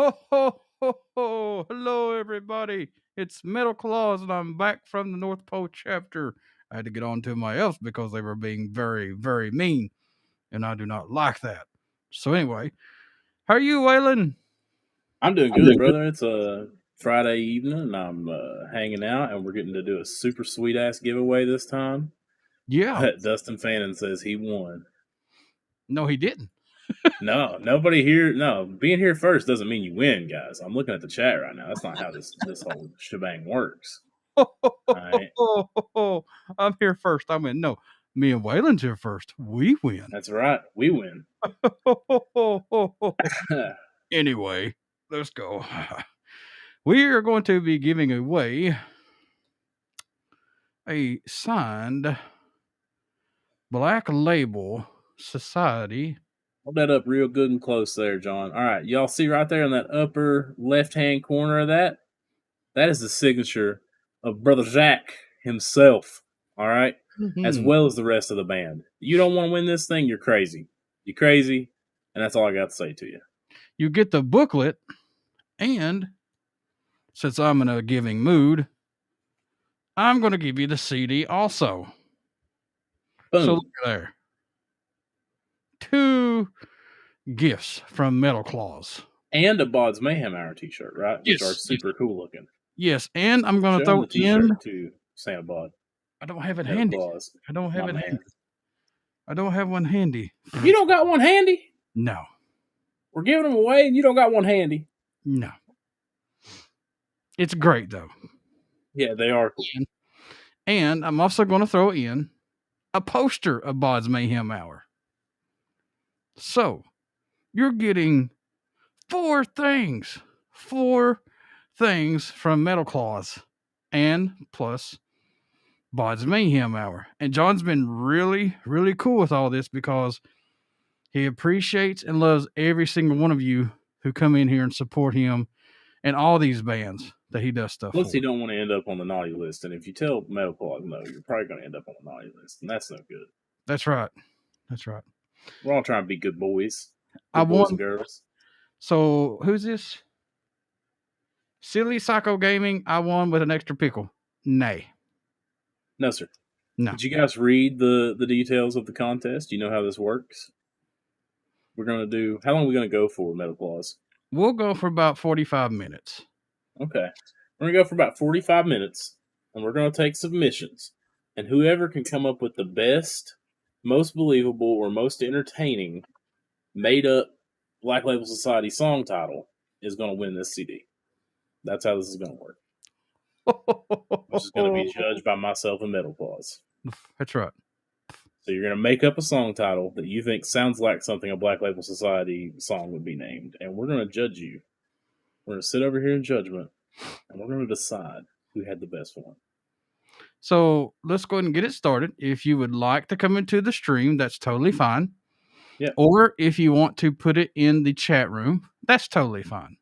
Ho, ho, ho, ho. Hello, everybody. It's Metal Claus, and I'm back from the North Pole chapter. I had to get on to my elves because they were being very, very mean, and I do not like that. So, anyway, how are you, Waylon? I'm doing good, brother. It's a Friday evening, and I'm hanging out, and we're getting to do a super sweet ass giveaway this time. Yeah. But Dustin Fannin says he won. No, he didn't. No, nobody here. No, being here first doesn't mean you win, guys. I'm looking at the chat right now. That's not how this whole shebang works. Ho, ho, ho, All ho, right, ho, ho, ho. I'm here first. I win. No, me and Waylon's here first. We win. that's right. We win. Ho, ho, ho, ho, ho. Anyway, let's go. We are going to be giving away a signed Black Label Society. Hold that up real good and close there, John. All right, y'all see right there in that upper left-hand corner of that? That is the signature of Brother Zakk himself. All right, as Mhm. well as the rest of the band. You don't want to win this thing, you're crazy. You're crazy, and that's all I got to say to you. You get the booklet, and since I'm in a giving mood, I'm going to give you the CD also. So look Boom. there. 2 gifts from Metal Claus. And a BODS Mayhem Hour t-shirt, right? Which are Yes, yes, super cool looking. yes. And I'm going to Show him throw the in. t-shirt to Santa Bod. I don't have it Metal handy. Claus. I don't have My it handy. man. I don't have one handy. You don't got one handy? No, We're giving them away and you don't got one handy. no. It's great though. Yeah, they are cool. And I'm also going to throw in a poster of BODS Mayhem Hour. So you're getting 4 things. 4 things from Metal Claus and plus BODS Mayhem Hour. And John's been really, really cool with all this because he appreciates and loves every single one of you who come in here and support him and all these bands that he does stuff Plus, for. you don't want to end up on the naughty list. And if you tell Metal Claus no, you're probably going to end up on the naughty list. And that's no good. That's right. That's right. We're all trying to be good boys. I Good boys won. and girls. So who's this? Silly Psycho Gaming. I won with an extra pickle. Nay. No, sir. No. Did you guys read the details of the contest? Do you know how this works? We're going to do. How long are we going to go for, Metal Claus? We'll go for about 45 minutes. Okay. We're going to go for about 45 minutes, and we're going to take submissions. And whoever can come up with the best, most believable, or most entertaining made up Black Label Society song title is going to win this CD. That's how this is going to work. Which is going to be judged by myself and Metal Claus. That's right. So you're going to make up a song title that you think sounds like something a Black Label Society song would be named, and we're going to judge you. We're going to sit over here in judgment, and we're going to decide who had the best one. So let's go ahead and get it started. If you would like to come into the stream, that's totally fine. Yeah. Or if you want to put it in the chat room, that's totally fine.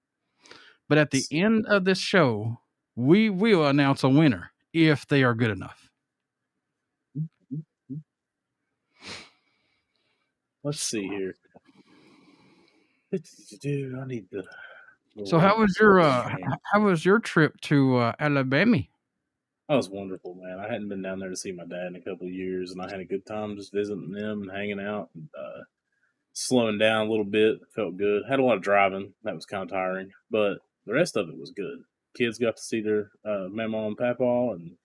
But at the end of this show, we will announce a winner if they are good enough. Let's see here. I need the. So how was your trip to Alabama? That was wonderful, man. I hadn't been down there to see my dad in a couple of years, and I had a good time just visiting them and hanging out and slowing down a little bit. Felt good. Had a lot of driving. That was kind of tiring, but the rest of it was good. Kids got to see their mama and papa, and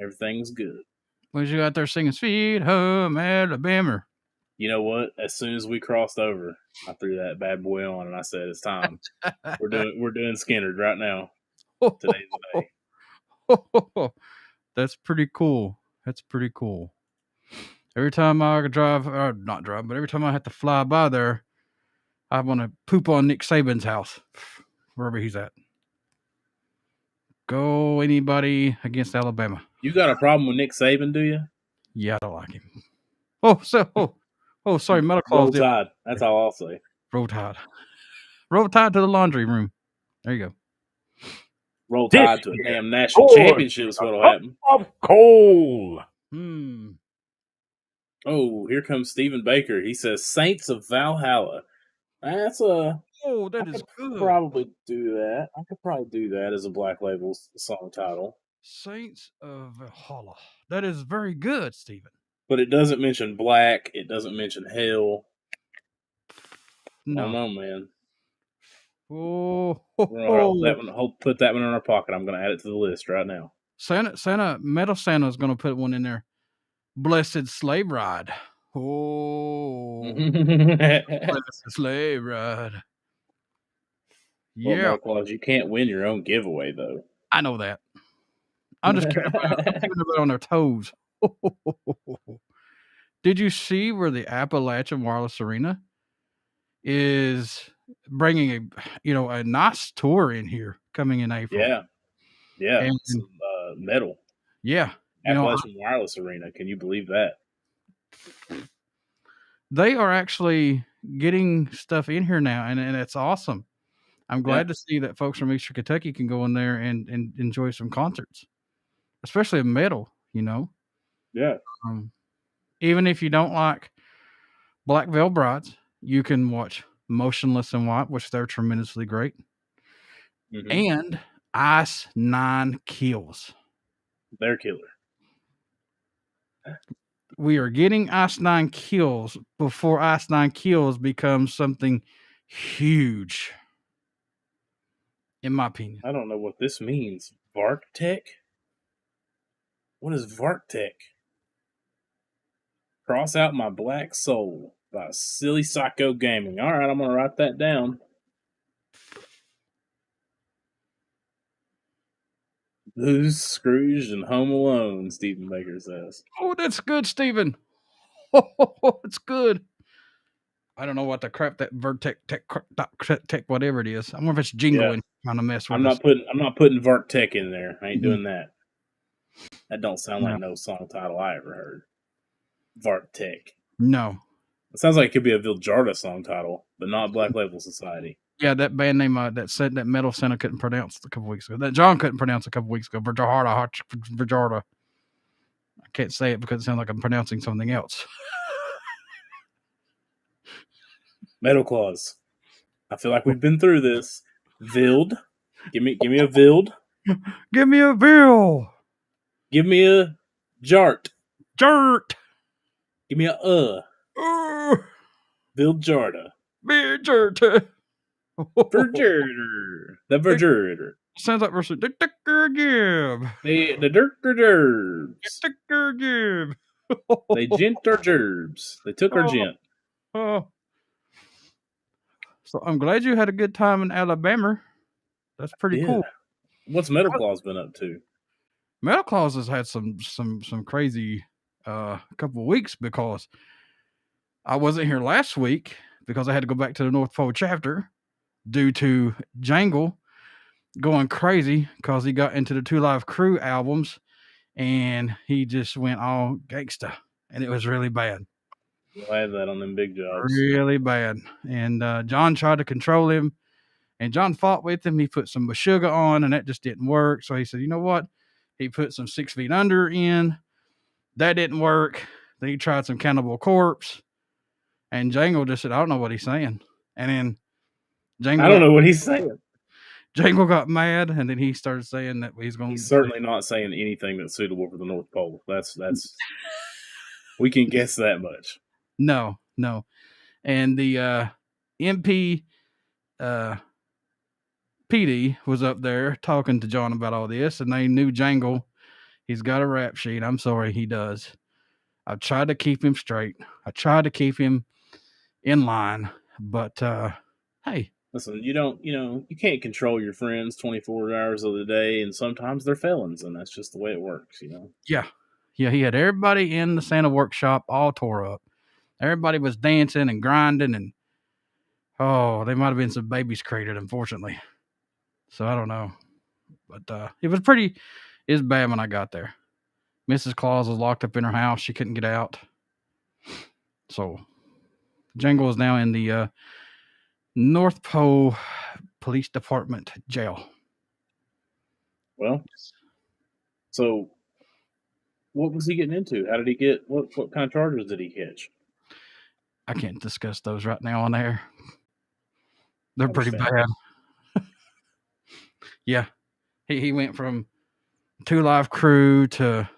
everything's good. Was you out there singing "Sweet Home Alabama"? You know what? As soon as we crossed over, I threw that bad boy on, and I said, "It's time. We're doing Skinnerd right now. Today's the day." That's pretty cool. That's pretty cool. Every time I drive, or not drive, but every time I have to fly by there, I want to poop on Nick Saban's house, wherever he's at. Go anybody against Alabama. You got a problem with Nick Saban, do you? Yeah, I don't like him. Sorry, Metal Claus. Roll Tide. That's all I'll say. Roll Tide. Roll Tide to the laundry room. There you go. Roll Tide to a damn national championship is what'll happen. Of coal. Oh, here comes Stephen Baker. He says Saints of Valhalla. That's a Oh, that is good. Probably do that. I could probably do that as a Black Label song title. Saints of Valhalla. That is very good, Stephen. But it doesn't mention black. It doesn't mention hell. No. I don't know, man. Oh, We're gonna put that one in our pocket. I'm going to add it to the list right now. Metal Santa's going to put one in there. Blessed Slave Ride. Oh, Blessed Slave Ride. Well, Yeah, Metal Claus, you can't win your own giveaway, though. I know that. I'm just keeping everybody on their toes. Did you see where the Appalachian Wireless Arena is bringing a nice tour in here coming in April? Yeah, And some metal. yeah, Appalachian Wireless Arena. Can you believe that? They are actually getting stuff in here now, and it's awesome. I'm glad to see that folks from Eastern Kentucky can go in there and enjoy some concerts, especially in metal. Yeah. Even if you don't like Black Veil Brides, you can watch Motionless in White, which they're tremendously great, and Ice Nine Kills. They're killer. We are getting Ice Nine Kills before Ice Nine Kills becomes something huge, in my opinion. I don't know what this means. Varktech? What is Varktech? Cross Out My Black Soul by Silly Psycho Gaming. All right, I'm going to write that down. Blues, Scrooge, and Home Alone, Stephen Baker says. Oh, that's good, Stephen. Oh, it's good. I don't know what the crap that Vertec tech whatever it is. I wonder if it's jingling trying to mess with I'm us. not putting Varktech in there. I ain't doing that. That don't sound like no song title I ever heard. Varktech. No. It sounds like it could be a Viljarda song title, but not Black Label Society. Yeah, that band name that said that Metal Center couldn't pronounce a couple weeks ago. That John couldn't pronounce a couple weeks ago. Viljarda. I can't say it because it sounds like I'm pronouncing something else. Metal Claus. I feel like we've been through this. Vild. Give me a Vild. Give me a Vil. Give me a Jart. Jart. Give me a Viljarda. Viljarda. Vergerder. The Vergerder. Sounds like we're saying, the Dicker Give. The Dirker Derbs. Dicker Give. They gent our gerbs. They took our gent. Oh. So I'm glad you had a good time in Alabama. That's pretty cool. What's Metal Claus been up to? Metal Claus has had some crazy couple of weeks because I wasn't here last week because I had to go back to the North Pole chapter due to Jangle going crazy because he got into the Two Live Crew albums and he just went all gangsta and it was really bad. I have that on them big jobs. Really bad. And John tried to control him and John fought with him. He put some Meshuggah on and that just didn't work. So he said, you know what? He put some 6 Feet Under in. That didn't work. Then he tried some Cannibal Corpse. And Jangle just said, I don't know what he's saying. And then Jangle, I don't know what he's saying. Jangle got mad, and then he started saying that he's going. He's certainly not saying anything that's suitable for the North Pole. That's we can guess that much. No. And the MP PD was up there talking to John about all this, and they knew Jangle. He's got a rap sheet. I'm sorry, he does. I tried to keep him straight. I tried to keep him in line, but hey. Listen, you can't control your friends 24 hours of the day, and sometimes they're felons, and that's just the way it works, Yeah, he had everybody in the Santa workshop all tore up. Everybody was dancing and grinding, and they might have been some babies created, unfortunately. So I don't know, but it was bad when I got there. Mrs. Claus was locked up in her house; she couldn't get out. So Jangle is now in the North Pole Police Department jail. Well, so what was he getting into? How did he get? What kind of charges did he catch? I can't discuss those right now on air. They're pretty bad. Understandable. Yeah. He went from Two Live Crew to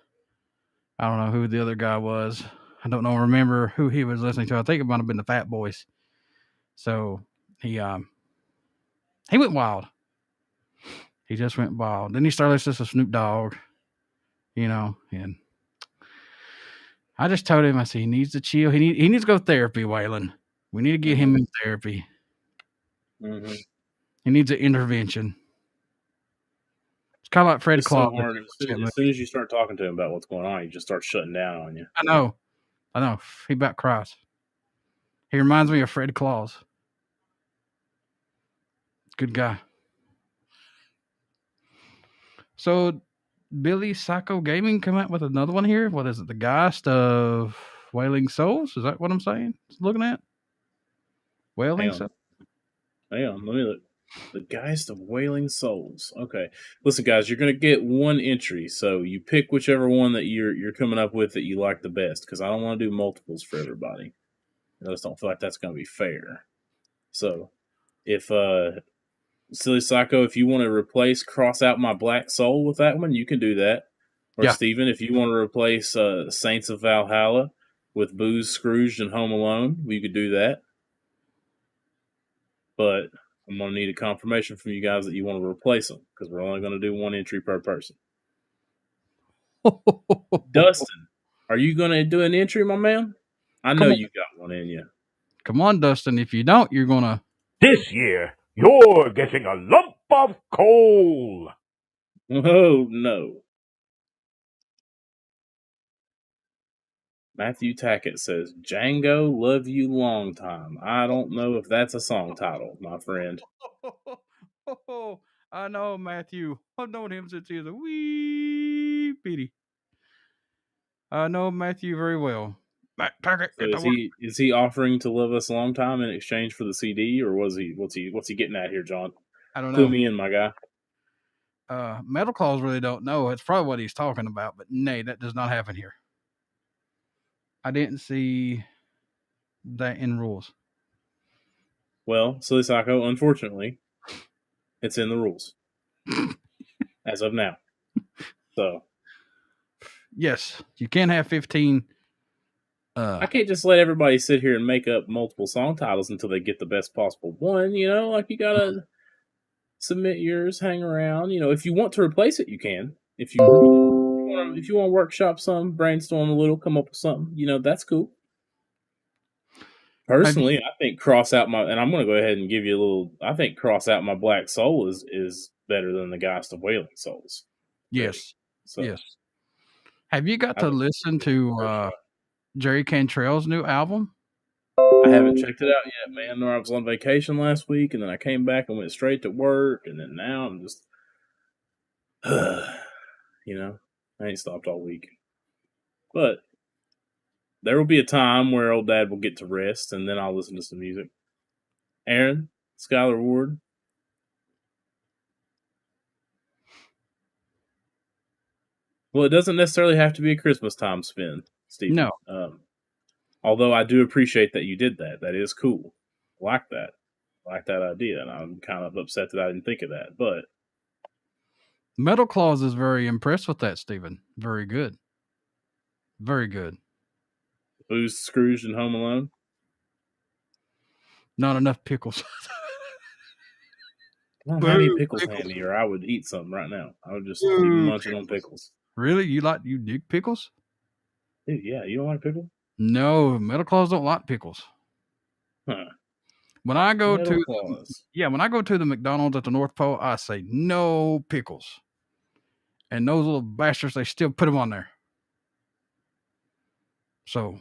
I don't know who the other guy was. I don't know. Remember who he was listening to? I think it might have been the Fat Boys. So he went wild. He just went wild. Then he started listening to Snoop Dogg, and I just told him, I said, he needs to chill. He needs to go to therapy, Waylon. We need to get him in therapy. Mm-hmm. He needs an intervention. It's kind of like Fred It's Claus. so hard. As soon as you start talking to him about what's going on, he just starts shutting down on you. I know. He about cries. He reminds me of Fred Claus. Good guy. So, Billy Psycho Gaming come out with another one here. What is it? The Geist of Wailing Souls? Is that what I'm saying? Looking at? Wailing Souls? Hang on. Let me look. The Geist of Wailing Souls. Okay. Listen, guys, you're going to get one entry. So you pick whichever one that you're coming up with that you like the best, because I don't want to do multiples for everybody. I just don't feel like that's going to be fair. So if Silly Psycho, if you want to replace Cross Out My Black Soul with that one, you can do that. Or Steven, if you want to replace Saints of Valhalla with Booze, Scrooged, and Home Alone, we could do that. But I'm going to need a confirmation from you guys that you want to replace them, because we're only going to do one entry per person. Dustin, are you going to do an entry, my man? I know you got one in you. Come on, Dustin. If you don't, you're going to... This year, you're getting a lump of coal. Oh, no. Matthew Tackett says, Django, love you long time. I don't know if that's a song title, my friend. I know Matthew. I've known him since he was a wee bitty. I know Matthew very well. Matt Tackett. So is he offering to love us a long time in exchange for the CD, or what's he getting at here, John? I don't know. Clue me in, my guy. Metal Claws really don't know. It's probably what he's talking about, but nay, that does not happen here. I didn't see that in rules. Well, Silly Psycho, unfortunately, it's in the rules as of now. So, yes, you can have 15. I can't just let everybody sit here and make up multiple song titles until they get the best possible one. Like you gotta submit yours, hang around. If you want to replace it, you can. If you want to workshop some, brainstorm a little, come up with something, that's cool. Personally, I think Cross Out My, and I'm going to go ahead and give you a little, I think Cross Out My Black Soul is better than the Geist of Wailing Souls. Yes. Yes. Have you got to listen to Jerry Cantrell's new album? I haven't checked it out yet, man. I was on vacation last week, and then I came back and went straight to work, and then now I'm just, I ain't stopped all week. But there will be a time where old dad will get to rest, and then I'll listen to some music. Aaron, Skylar Ward. Well, it doesn't necessarily have to be a Christmas time spin, Steve. No. Although I do appreciate that you did that. That is cool. I like that. I like that idea, and I'm kind of upset that I didn't think of that. But Metal Claus is very impressed with that, Stephen. Very good. Very good. Booze, Scrooged, and Home Alone? Not enough pickles. I don't have any pickles handy, or I would eat some right now. I would just be munching on pickles. Really? You dig pickles? Dude, yeah. You don't like pickles? No, Metal Claus don't like pickles. Huh. When I go to the McDonald's at the North Pole, I say no pickles. And those little bastards, they still put them on there. So,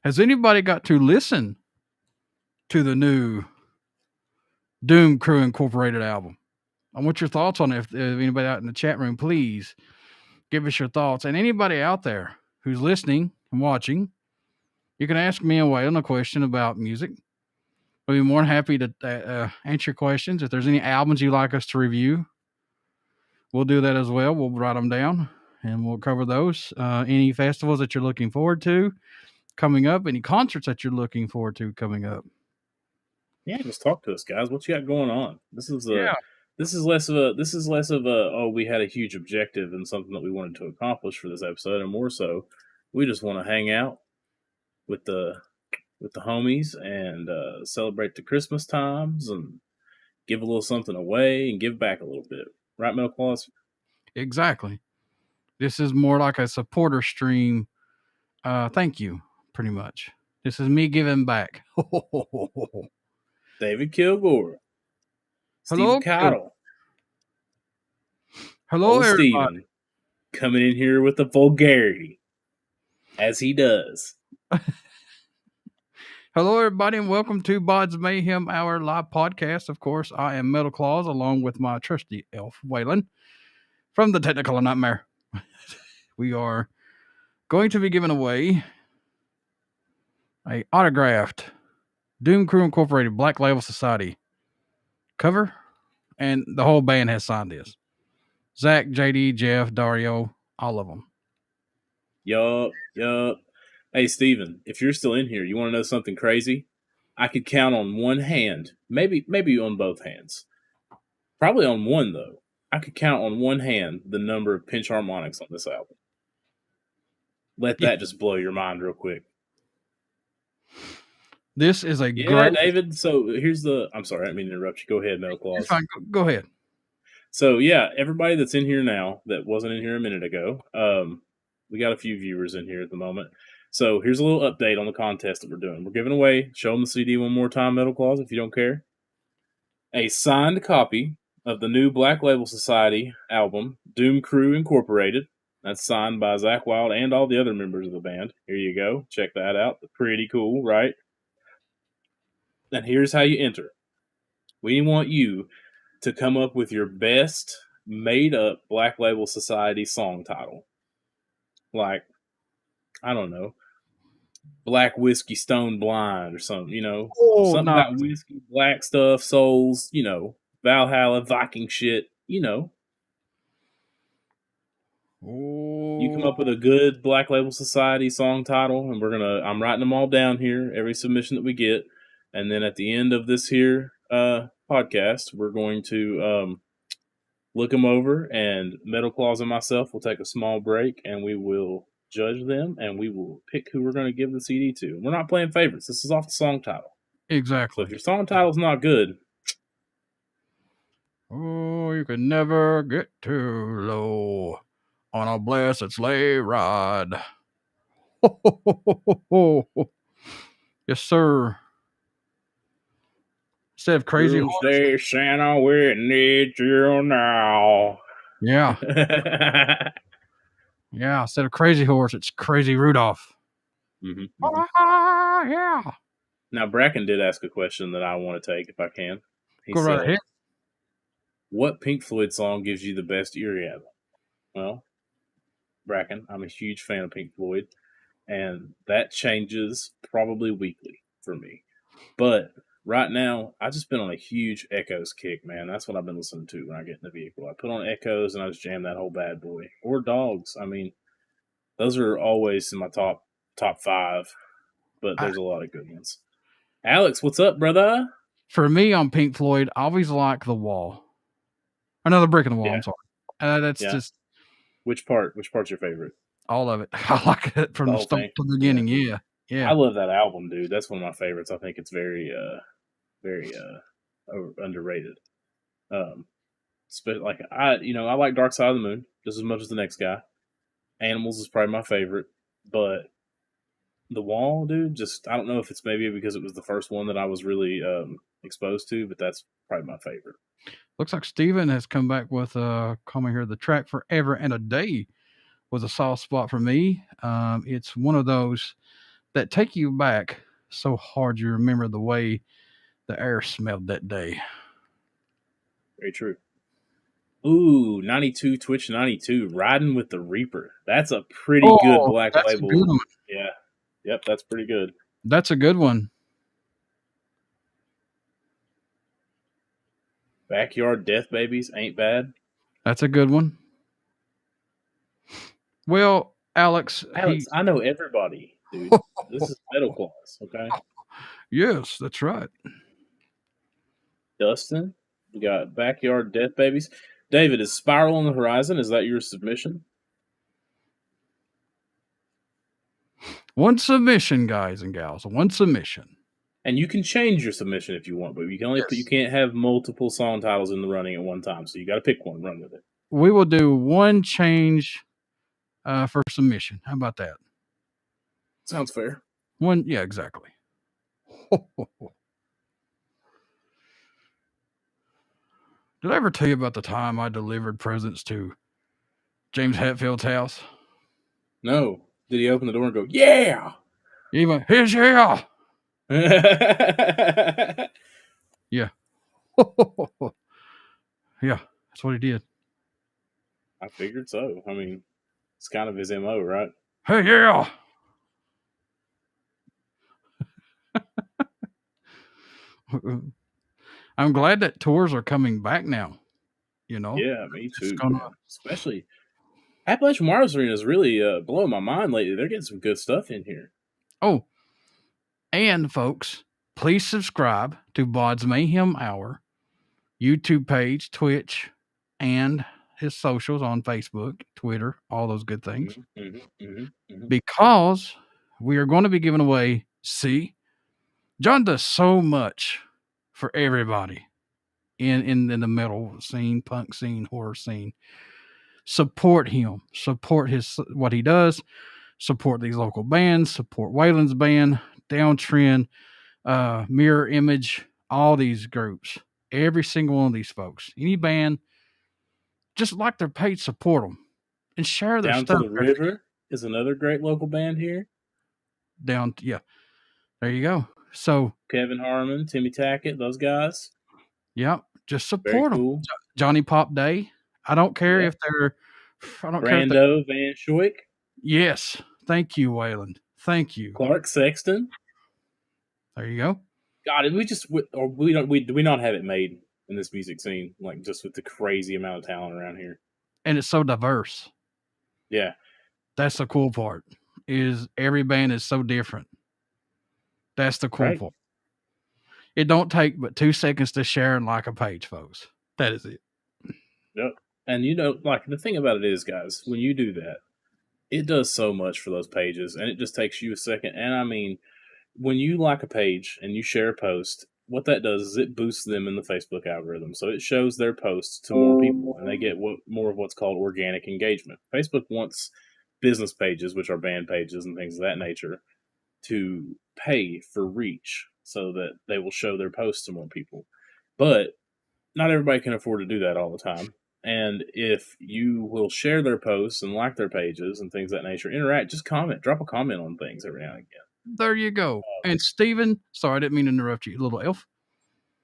has anybody got to listen to the new Doom Crew Incorporated album? I want your thoughts on it. If anybody out in the chat room, please give us your thoughts. And anybody out there who's listening and watching, you can ask me and Waylon a question about music. We'll be more than happy to answer your questions. If there's any albums you'd like us to review, we'll do that as well. We'll write them down and we'll cover those. Any festivals that you're looking forward to coming up, any concerts that you're looking forward to coming up. Yeah, just talk to us, guys. What you got going on? This is Yeah. less of a oh, we had a huge objective and something that we wanted to accomplish for this episode, and more so, we just want to hang out with the homies and celebrate the Christmas times and give a little something away and give back a little bit. Right, Middle Claus? Exactly. This is more like a supporter stream. Thank you, pretty much. This is me giving back. David Kilgore, Steve Hello, Cottle, hello, old everybody. Steven, coming in here with the vulgarity, as he does. Hello, everybody, and welcome to BODS Mayhem Hour live podcast. Of course, I am Metal Claus, along with my trusty elf, Waylon, from the Technical Nightmare. We are going to be giving away a autographed Doom Crew Incorporated Black Label Society cover, and the whole band has signed this. Zakk, JD, Jeff, Dario, all of them. Yup. Hey, Steven, if you're still in here, you want to know something crazy? I could count on one hand, maybe on both hands. Probably on one, though. I could count on one hand the number of pinch harmonics on this album. Let that just blow your mind real quick. This is a great... David, so here's the... I'm sorry, I didn't mean to interrupt you. Go ahead, Metal Claus. Fine. Go ahead. So, yeah, everybody that's in here now that wasn't in here a minute ago, we got a few viewers in here at the moment. So here's a little update on the contest that we're doing. We're giving away, show them the CD one more time, Metal Claus, if you don't care, a signed copy of the new Black Label Society album, Doom Crew Incorporated. That's signed by Zakk Wylde and all the other members of the band. Here you go. Check that out. Pretty cool, right? And here's how you enter. We want you to come up with your best made-up Black Label Society song title. Like, I don't know, Black Whiskey, Stone Blind or something, you know. Something about whiskey, black stuff, souls, you know, Valhalla, Viking shit, you know. You come up with a good Black Label Society song title, and I'm writing them all down here, every submission that we get. And then at the end of this here podcast, we're going to look them over, and Metal Claus and myself will take a small break, and we will judge them, and we will pick who we're going to give the CD to. We're not playing favorites. This is off the song title. Exactly. So if your song title's not good, you can never get too low on a blessed sleigh ride. Yes, sir. Instead of crazy Tuesday, Santa, we need you now. Yeah. Yeah, instead of Crazy Horse, it's Crazy Rudolph. Yeah. Now, Bracken did ask a question that I want to take if I can. He Go right ahead. What Pink Floyd song gives you the best orgasm? Well, Bracken, I'm a huge fan of Pink Floyd, and that changes probably weekly for me. But right now, I've just been on a huge Echoes kick, man. That's what I've been listening to when I get in the vehicle. I put on Echoes and I just jam that whole bad boy. Or Dogs. I mean, those are always in my top 5, but there's a lot of good ones. Alex, what's up, brother? For me on Pink Floyd, I always like The Wall. Another Brick in the Wall, yeah. I'm sorry. That's just... Which part's your favorite? All of it. I like it from the start to the beginning, yeah. I love that album, dude. That's one of my favorites. I think it's very underrated. Like I like Dark Side of the Moon just as much as the next guy. Animals is probably my favorite, but The Wall, dude, just I don't know if it's maybe because it was the first one that I was really exposed to, but that's probably my favorite. Looks like Steven has come back with a comment here. The track Forever and a Day was a soft spot for me. It's one of those that take you back so hard you remember the way the air smelled that day. Very true. Ooh, 92 Twitch 92, Riding with the Reaper. That's a pretty good Black Label. A good one. Yeah. Yep, that's pretty good. That's a good one. Backyard Death Babies ain't bad. That's a good one. Well, Alex, I know everybody, dude. This is Metal Claus, okay? Yes, that's right. Dustin. We got Backyard Death Babies. David, is Spiral on the Horizon? Is that your submission? One submission, guys and gals. One submission. And you can change your submission if you want, but you can only you can't have multiple song titles in the running at one time. So you got to pick one, run with it. We will do one change for submission. How about that? Sounds fair. One, yeah, exactly. Did I ever tell you about the time I delivered presents to James Hetfield's house? No. Did he open the door and go, yeah? He went, here's yeah. Yeah, Yeah. Yeah, that's what he did. I figured so. I mean, it's kind of his MO, right? Hey, yeah. I'm glad that tours are coming back now. You know? Yeah, me too. Gonna... Especially Appalachian Wireless Arena is really blowing my mind lately. They're getting some good stuff in here. Oh, and folks, please subscribe to BODS Mayhem Hour YouTube page, Twitch, and his socials on Facebook, Twitter, all those good things. Because we are going to be giving away, see, John does so much for everybody in the metal scene, punk scene, horror scene. Support him. Support what he does. Support these local bands. Support Waylon's band, Downtrend, Mirror Image, all these groups. Every single one of these folks. Any band, just like their page, support them. And share their stuff. Down to the River is another great local band here. Yeah. There you go. So Kevin Harmon, Timmy Tackett, those guys. Yeah. Just support them. Johnny Pop Day. I don't care if they're Brando Van Schoik. Yes. Thank you, Waylon. Thank you. Clark Sexton. There you go. God, do we not have it made in this music scene? Like, just with the crazy amount of talent around here. And it's so diverse. Yeah. That's the cool part, is every band is so different. That's the cool part. It don't take but 2 seconds to share and like a page, folks. That is it. Yep. And the thing about it is, guys, when you do that, it does so much for those pages, and it just takes you a second. And I mean, when you like a page and you share a post, what that does is it boosts them in the Facebook algorithm. So it shows their posts to more people, and they get more of what's called organic engagement. Facebook wants business pages, which are band pages and things of that nature, to pay for reach so that they will show their posts to more people. But not everybody can afford to do that all the time. And if you will share their posts and like their pages and things of that nature, interact, just comment, drop a comment on things every now and again. There you go. And Steven, sorry, I didn't mean to interrupt you, little elf.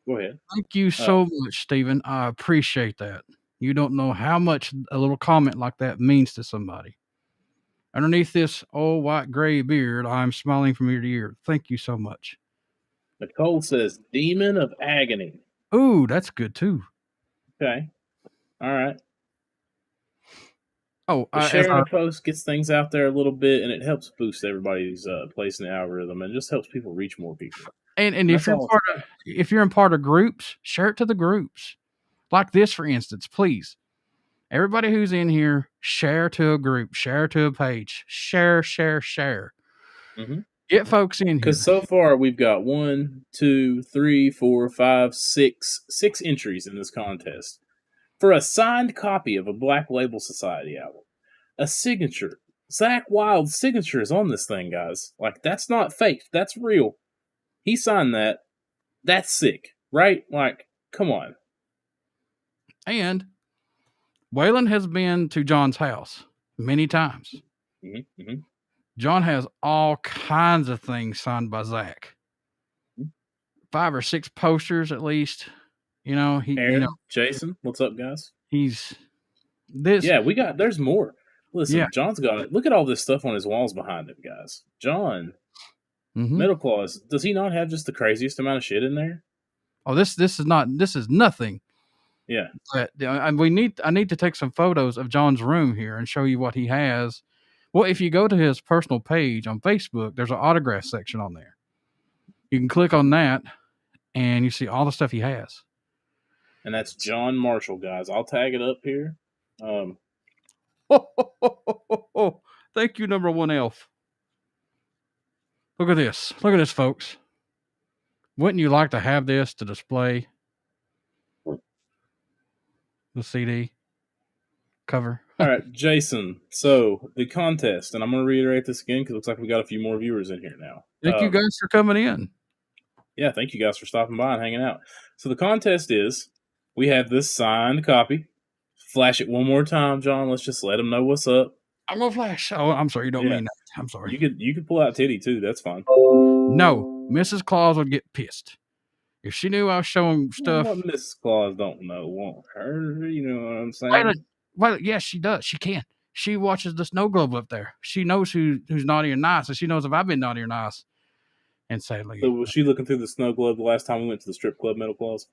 Go ahead. Thank you so much, Steven. I appreciate that. You don't know how much a little comment like that means to somebody. Underneath this old white gray beard, I'm smiling from ear to ear. Thank you so much. Nicole says, Demon of Agony. Ooh, that's good too. Okay. All right. Oh, sharing a post gets things out there a little bit, and it helps boost everybody's place in the algorithm, and just helps people reach more people. And if you're in part of groups, share it to the groups. Like this, for instance, please. Everybody who's in here, share to a group, share to a page, share. Mm-hmm. Get folks in here. Because so far we've got 1, 2, 3, 4, 5, 6 entries in this contest for a signed copy of a Black Label Society album. A signature. Zakk Wylde's signature is on this thing, guys. Like, that's not fake. That's real. He signed that. That's sick, right? Like, come on. And Waylon has been to John's house many times. Mm-hmm, mm-hmm. John has all kinds of things signed by Zakk. 5 or 6 posters at least. Aaron, Jason, what's up, guys? Yeah, there's more. Listen, John's got it. Look at all this stuff on his walls behind him, guys. John, Metal Claws, does he not have just the craziest amount of shit in there? Oh, this is nothing. Yeah. But I need to take some photos of John's room here and show you what he has. Well, if you go to his personal page on Facebook, there's an autograph section on there. You can click on that and you see all the stuff he has. and that's John Marshall, guys. I'll tag it up here. Thank you, number one elf. Look at this. Look at this, folks. Wouldn't you like to have this to display the CD cover? All right, Jason. So the contest, and I'm going to reiterate this again because it looks like we got a few more viewers in here now. Thank you guys for coming in. Yeah, thank you guys for stopping by and hanging out. So the contest is, we have this signed copy. Flash it one more time, John. Let's just let them know what's up. I'm gonna flash. Oh, I'm sorry. You don't mean that. I'm sorry. You could pull out Titty too. That's fine. No, Mrs. Claus would get pissed if she knew I was showing stuff. What Mrs. Claus don't know won't hurt her. You know what I'm saying? Well, yes, she does. She can. She watches the snow globe up there. She knows who's naughty or nice, and she knows if I've been naughty or nice. And sadly, so was she looking through the snow globe the last time we went to the strip club, Metal Claus?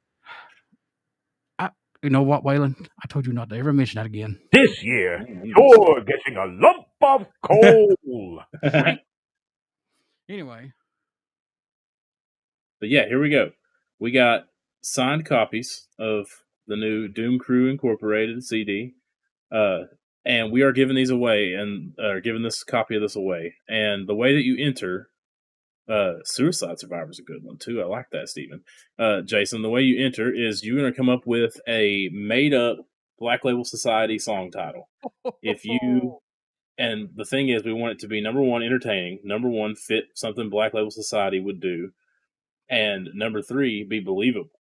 You know what, Waylon? I told you not to ever mention that again. This year, you're getting a lump of coal. Anyway. But yeah, here we go. We got signed copies of the new Doom Crew Incorporated CD. And we are giving these away and giving this copy of this away. And the way that you enter, Suicide Survivor is a good one too. I like that, Steven. Jason, the way you enter is you're going to come up with a made up Black Label Society song title. And the thing is, we want it to be number one, entertaining, number one, fit something Black Label Society would do, and number three, be believable.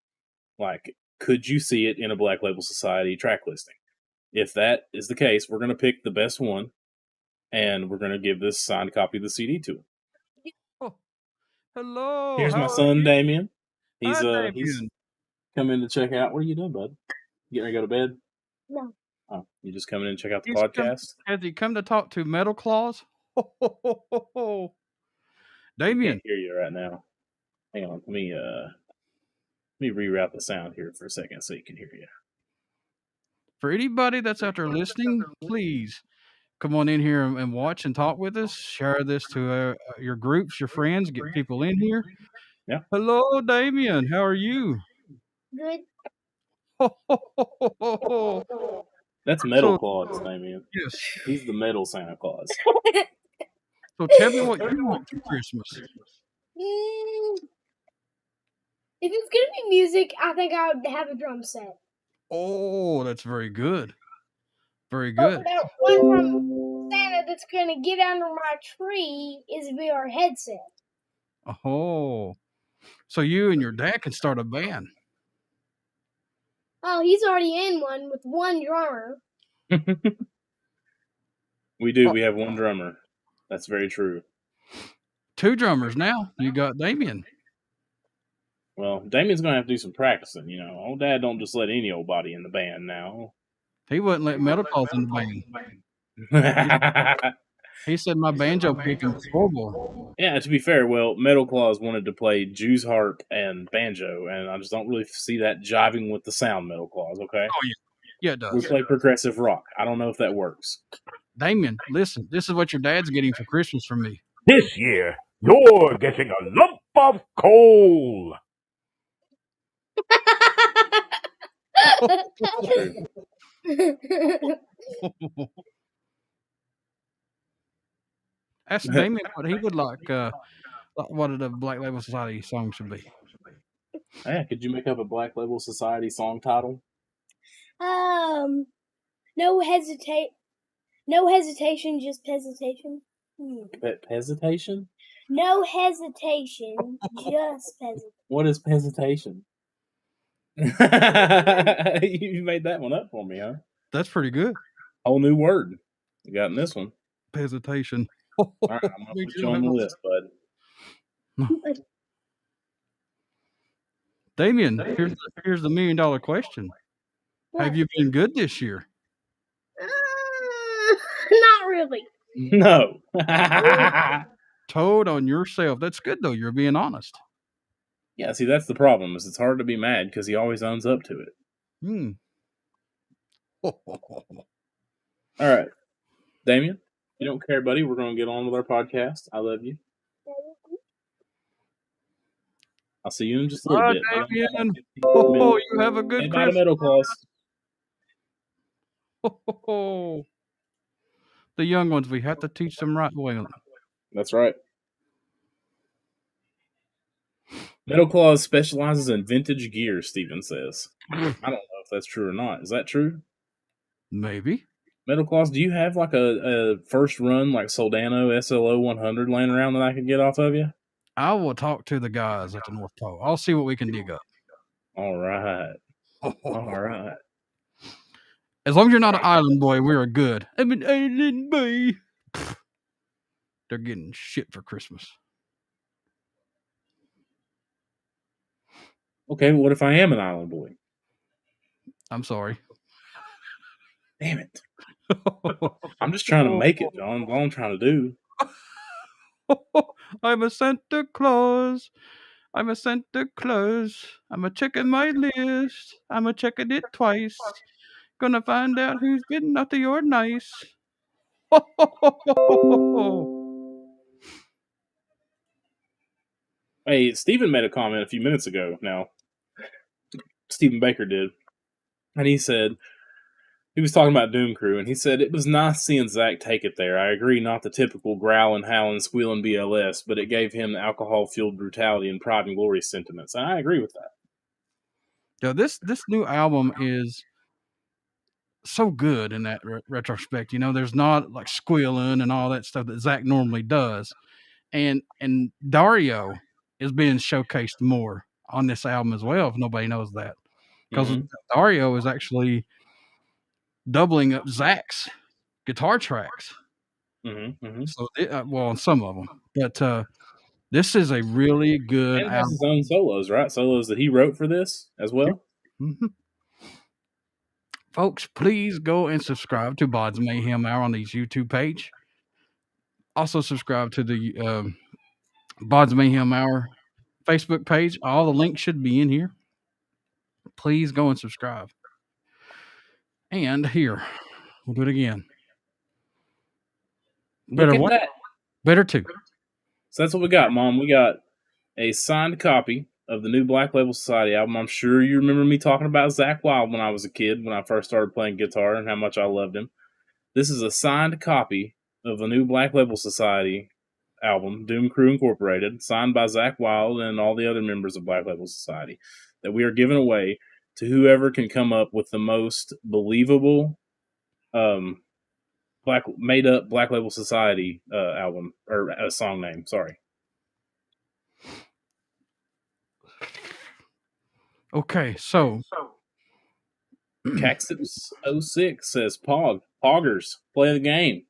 Like, could you see it in a Black Label Society track listing? If that is the case, we're going to pick the best one, and we're going to give this signed copy of the CD to him. Oh, hello. Here's my son, Damien. He's Damien. come in to check out. What are you doing, bud? You getting ready to go to bed? No. Oh, you just coming in to check out the podcast? Has he come to talk to Metal Claus? Damien. I can't hear you right now. Hang on. Let me reroute the sound here for a second so he can hear you. For anybody that's out there listening, please come on in here and watch and talk with us. Share this to your groups, your friends, get people in here. Yeah. Hello, Damien. How are you? Good. That's Metal Claus, Damien. Yes. He's the metal Santa Claus. So tell me what you want for Christmas. If it's going to be music, I think I would have a drum set. Oh, that's very good. Very good. But one from Santa that's going to get under my tree is a VR headset. Oh, so you and your dad can start a band. Oh, he's already in one with one drummer. We do. We have one drummer. That's very true. 2 drummers now. You got Damien. Well, Damien's going to have to do some practicing, you know. Old Dad don't just let any old body in the band now. He wouldn't let Metal Claus in the band. He said my banjo picking was horrible. Yeah, to be fair, well, Metal Claus wanted to play Jew's harp and banjo, and I just don't really see that jiving with the sound, Metal Claus, okay? Oh, yeah. Yeah, it does. We play progressive rock. I don't know if that works. Damien, listen, this is what your dad's getting for Christmas from me. This year, you're getting a lump of coal. Ask Damien what he would like, what the Black Label Society song should be. Yeah, could you make up a Black Label Society song title? No hesitation, just hesitation. Hesitation? No hesitation, just hesitation. What is hesitation? You made that one up for me, huh? That's pretty good. Whole new word you got in this one. Hesitation. All right, I'm going to put you on the list, bud. Damien, here's the $1 million question. What? Have you been good this year? Not really. No. Toad on yourself. That's good, though. You're being honest. Yeah, see, that's the problem, is it's hard to be mad because he always owns up to it. All right. Damien, you don't care, buddy. We're going to get on with our podcast. I love you. I'll see you in just a little bit. Damien. Oh, you have a Hey, good bye to Christmas. Meadow Claus. Oh. The young ones, we have to teach them right way. That's right. Meadow Claus specializes in vintage gear, Steven says. I don't know if that's true or not. Is that true? Maybe. Meadow Claus, do you have like a first run like Soldano SLO 100 laying around that I could get off of you? I will talk to the guys at the North Pole. I'll see what we can dig up. All right. All right. As long as you're not an island boy, we are good. I'm an island boy. Pfft. They're getting shit for Christmas. Okay, what if I am an island boy? I'm sorry. Damn it. I'm just trying to make it, John. That's all I'm trying to do. I'm a Santa Claus. I'm a Santa Claus. I'm a checking my list. I'm a checking it twice. Gonna find out who's been naughty or nice. Hey, Stephen made a comment a few minutes ago now. Stephen Baker did. And he said, he was talking about Doom Crew, and he said, it was nice seeing Zakk take it there. I agree, not the typical growling, howling, squealing BLS, but it gave him the alcohol-fueled brutality and pride and glory sentiments. And I agree with that. Yeah, this new album is so good in that retrospect. You know, there's not like squealing and all that stuff that Zakk normally does. And Dario is being showcased more on this album as well, if nobody knows that. Because Dario is actually doubling up Zakk's guitar tracks. So, well, on some of them. But this is a really good And has album. his own solos, right? Solos that he wrote for this as well. Mm-hmm. Folks, please go and subscribe to BODS Mayhem Hour on the YouTube page. Also subscribe to the BODS Mayhem Hour Facebook page. All the links should be in here. Please go and subscribe. And here, we'll do it again. Look at that. Better two. So that's what we got, Mom. We got a signed copy of the new Black Label Society album. I'm sure you remember me talking about Zakk Wylde when I was a kid, when I first started playing guitar and how much I loved him. This is a signed copy of the new Black Label Society album, Doom Crew Incorporated, signed by Zakk Wylde and all the other members of Black Label Society, that we are giving away to whoever can come up with the most believable made up Black Label Society album, or a song name, sorry. Okay, so Cactus06 says Poggers, play the game.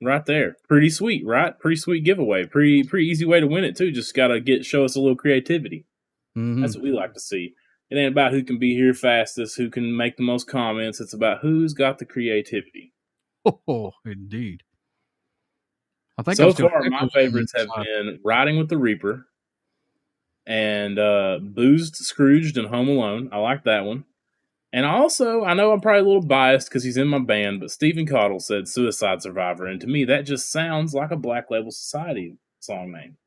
Right there. Pretty sweet, right? Pretty sweet giveaway. Pretty easy way to win it too. Just gotta show us a little creativity. Mm-hmm. That's what we like to see. It ain't about who can be here fastest, who can make the most comments. It's about who's got the creativity. Oh, indeed. I think so far, my favorites have been Riding with the Reaper and Boozed, Scrooged, and Home Alone. I like that one. And also, I know I'm probably a little biased because he's in my band, but Stephen Caudle said Suicide Survivor, and to me, that just sounds like a Black Label Society song name.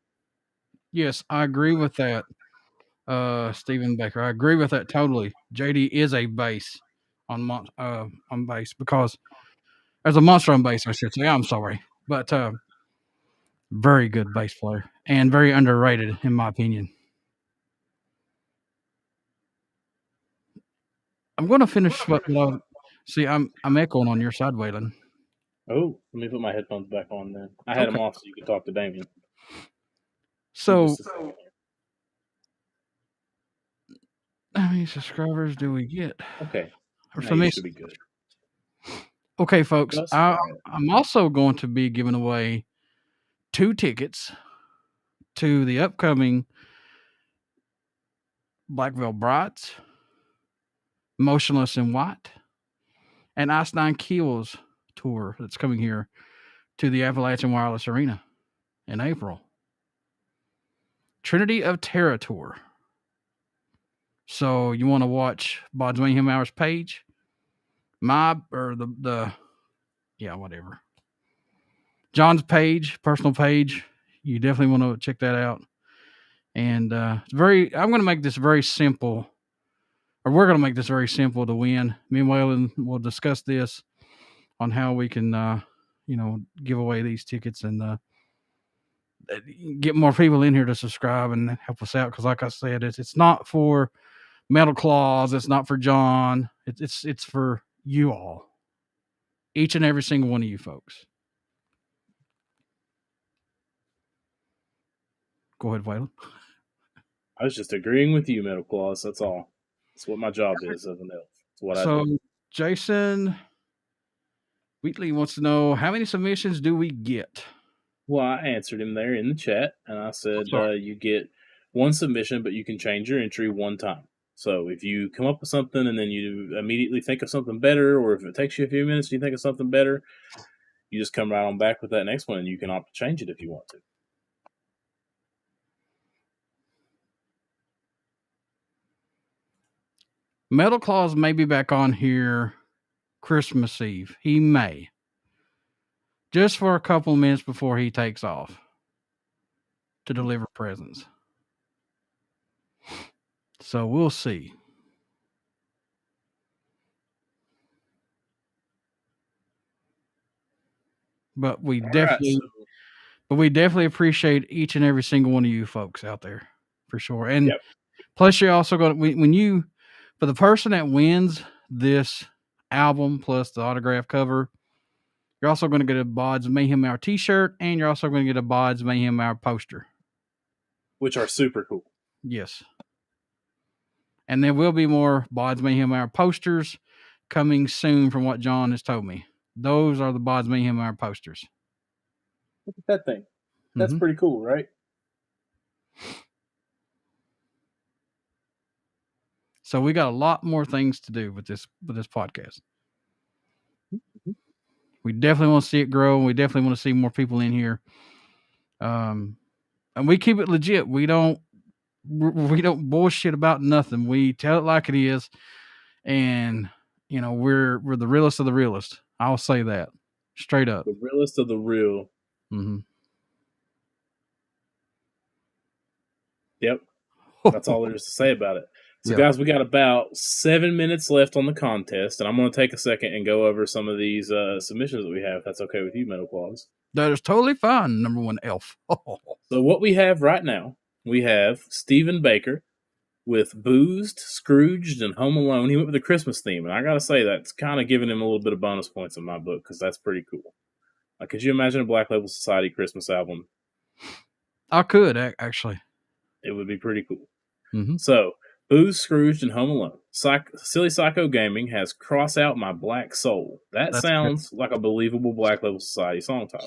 Yes, I agree with that, Stephen Baker. I agree with that totally. JD is a bass on bass, because there's a monster on bass, I should say. I'm sorry. But very good bass player and very underrated, in my opinion. I'm going to finish see, I'm echoing on your side, Waylon. Oh, let me put my headphones back on then. I had them off so you could talk to Damien. So, how many subscribers do we get? Okay. Now should be good. Okay, folks. I'm also going to be giving away 2 tickets to the upcoming Black Veil Brides, Motionless in White, and Ice Nine Kills tour that's coming here to the Appalachian Wireless Arena in April. Trinity of Terror tour. So you want to watch BODS Mayhem Hour's page, whatever. John's page, personal page. You definitely want to check that out. And I'm going to make this very simple, or we're going to make this very simple to win. Me and Waylon will discuss this on how we can, give away these tickets and get more people in here to subscribe and help us out. Because, like I said, it's not for Metal Claus, it's not for John, it's for you all, each and every single one of you folks. Go ahead, Waylon. I was just agreeing with you, Metal Claus. That's all. That's what my job is as an elf. It's what I do. Jason Wheatley wants to know, how many submissions do we get? Well, I answered him there in the chat, and I said you get one submission, but you can change your entry one time. So if you come up with something and then you immediately think of something better, or if it takes you a few minutes and you think of something better, you just come right on back with that next one, and you can opt to change it if you want to. Metal Claus may be back on here Christmas Eve. He may. Just for a couple minutes before he takes off to deliver presents. So we'll see. But we definitely appreciate each and every single one of you folks out there, for sure. And plus, you're also going to, for the person that wins this album plus the autograph cover, you're also going to get a BODS Mayhem Hour t-shirt, and you're also going to get a BODS Mayhem Hour poster, which are super cool. Yes. And there will be more BODS Mayhem Hour posters coming soon, from what John has told me. Those are the BODS Mayhem Hour posters. Look at that thing. That's pretty cool, right? So we got a lot more things to do with this podcast. We definitely want to see it grow. We definitely want to see more people in here. And we keep it legit. We don't bullshit about nothing. We tell it like it is. And, we're the realest of the realest. I'll say that straight up. The realest of the real. Mm-hmm. Yep. That's all there is to say about it. So, guys, we got about 7 minutes left on the contest, and I'm going to take a second and go over some of these submissions that we have. If that's okay with you, Metal Claus. That is totally fine, number one elf. So what we have right now, we have Stephen Baker with Boozed, Scrooged, and Home Alone. He went with the Christmas theme, and I got to say that's kind of giving him a little bit of bonus points in my book, because that's pretty cool. Could you imagine a Black Label Society Christmas album? I could, actually. It would be pretty cool. Mm-hmm. So, Boozed, Scrooged, and Home Alone. Silly Psycho Gaming has Cross Out My Black Soul. That sounds like a believable Black Label Society song title.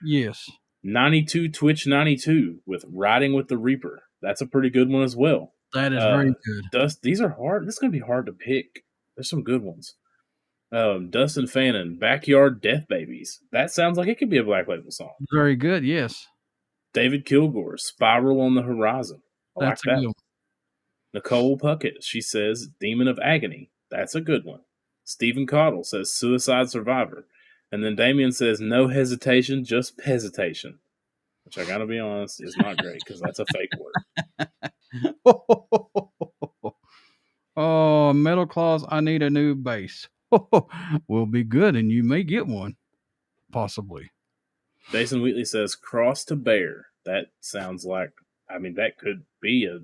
Yes. 92 Twitch 92 with Riding with the Reaper. That's a pretty good one as well. That is very good. These are hard. This is going to be hard to pick. There's some good ones. Dustin Fannin, Backyard Death Babies. That sounds like it could be a Black Label song. Very good, yes. David Kilgore, Spiral on the Horizon. That's like a that. good one. Nicole Puckett, she says Demon of Agony. That's a good one. Stephen Cottle says Suicide Survivor. And then Damien says no hesitation, just hesitation. Which I gotta be honest is not great because that's a fake word. Oh, Metal Claus, I need a new bass. Will be good, and you may get one. Possibly. Jason Wheatley says Cross to Bear. That sounds like, that could be a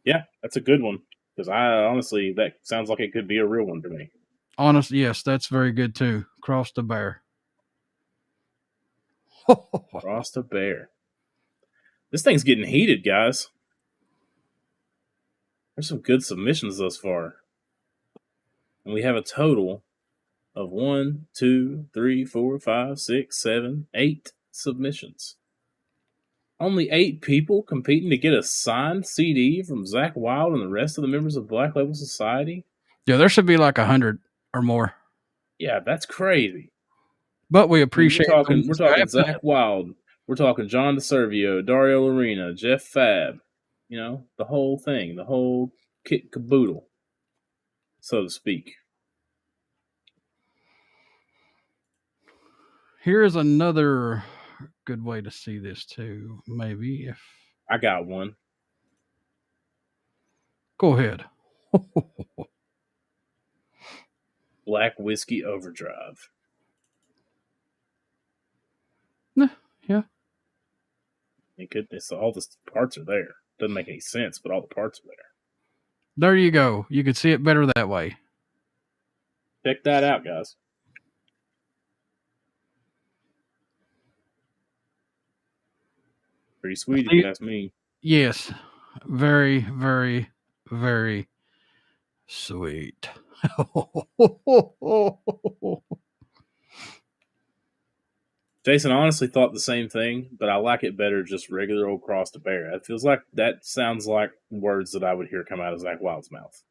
yeah, that's a good one. Because honestly, that sounds like it could be a real one to me. Honestly, yes, that's very good too. Cross the Bear. Cross the Bear. This thing's getting heated, guys. There's some good submissions thus far. And we have a total of 1, 2, 3, 4, 5, 6, 7, 8 submissions. Only 8 people competing to get a signed CD from Zakk Wylde and the rest of the members of Black Label Society? Yeah, there should be like 100 or more. Yeah, that's crazy. But we appreciate We're talking Zakk Wylde. We're talking John DeServio, Dario Lorena, Jeff Fab. The whole thing. The whole kit caboodle, so to speak. Here's another good way to see this too. Maybe if I got one. go ahead. Black Whiskey Overdrive. Yeah. It's all the parts are there. Doesn't make any sense, but all the parts are there. There you go. You can see it better that way. Check that out, guys. Pretty sweet if you ask me. Yes. Very, very, very sweet. Jason honestly thought the same thing, but I like it better just regular old cross to bear. It feels like that sounds like words that I would hear come out of Zakk Wylde's mouth.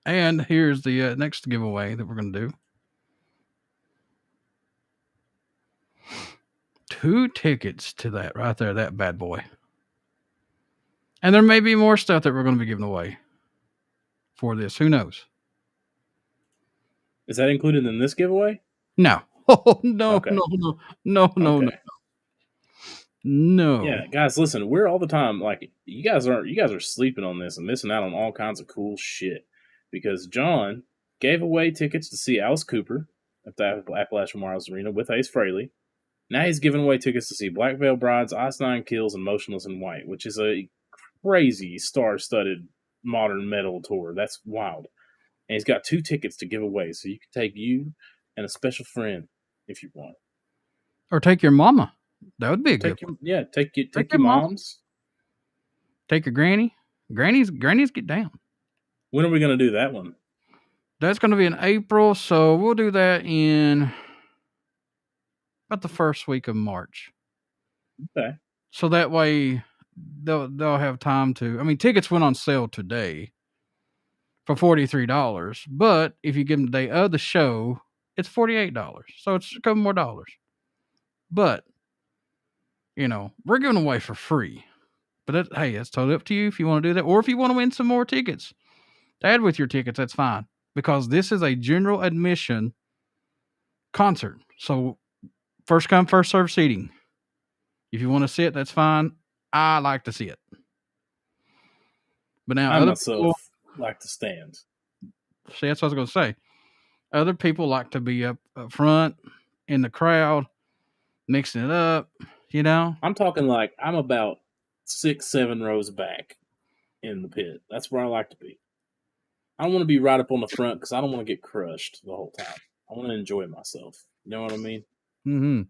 And here's the next giveaway that we're going to do. 2 tickets to that right there, that bad boy. And there may be more stuff that we're going to be giving away for this. Who knows? Is that included in this giveaway? No. Oh, no, Okay. no. Okay. No. Yeah, guys, listen, we're all the time like you guys are sleeping on this and missing out on all kinds of cool shit. Because John gave away tickets to see Alice Cooper at the Appalachian Wireless Arena with Ace Frehley. Now he's giving away tickets to see Black Veil Brides, Ice Nine Kills, and Motionless in White, which is a crazy star-studded modern metal tour. That's wild. And he's got 2 tickets to give away, so you can take you and a special friend if you want. Or take your mama. That would be a good one. Yeah, take your your mom. moms. Take your granny. Grannies get down. When are we going to do that one? That's going to be in April, so we'll do that in about the first week of March. Okay. So that way they'll have time to. I mean, tickets went on sale today for $43, but if you give them the day of the show, it's $48. So it's a couple more dollars. But we're giving away for free. But hey, that's totally up to you if you want to do that, or if you want to win some more tickets to add with your tickets. That's fine, because this is a general admission concert. So first come, first serve seating. If you want to sit, that's fine. I like to sit. But now I other myself people like to stand. See, that's what I was going to say. Other people like to be up front in the crowd, mixing it up, I'm talking like I'm about 6-7 rows back in the pit. That's where I like to be. I don't want to be right up on the front because I don't want to get crushed the whole time. I want to enjoy myself. You know what I mean? Mm-hmm.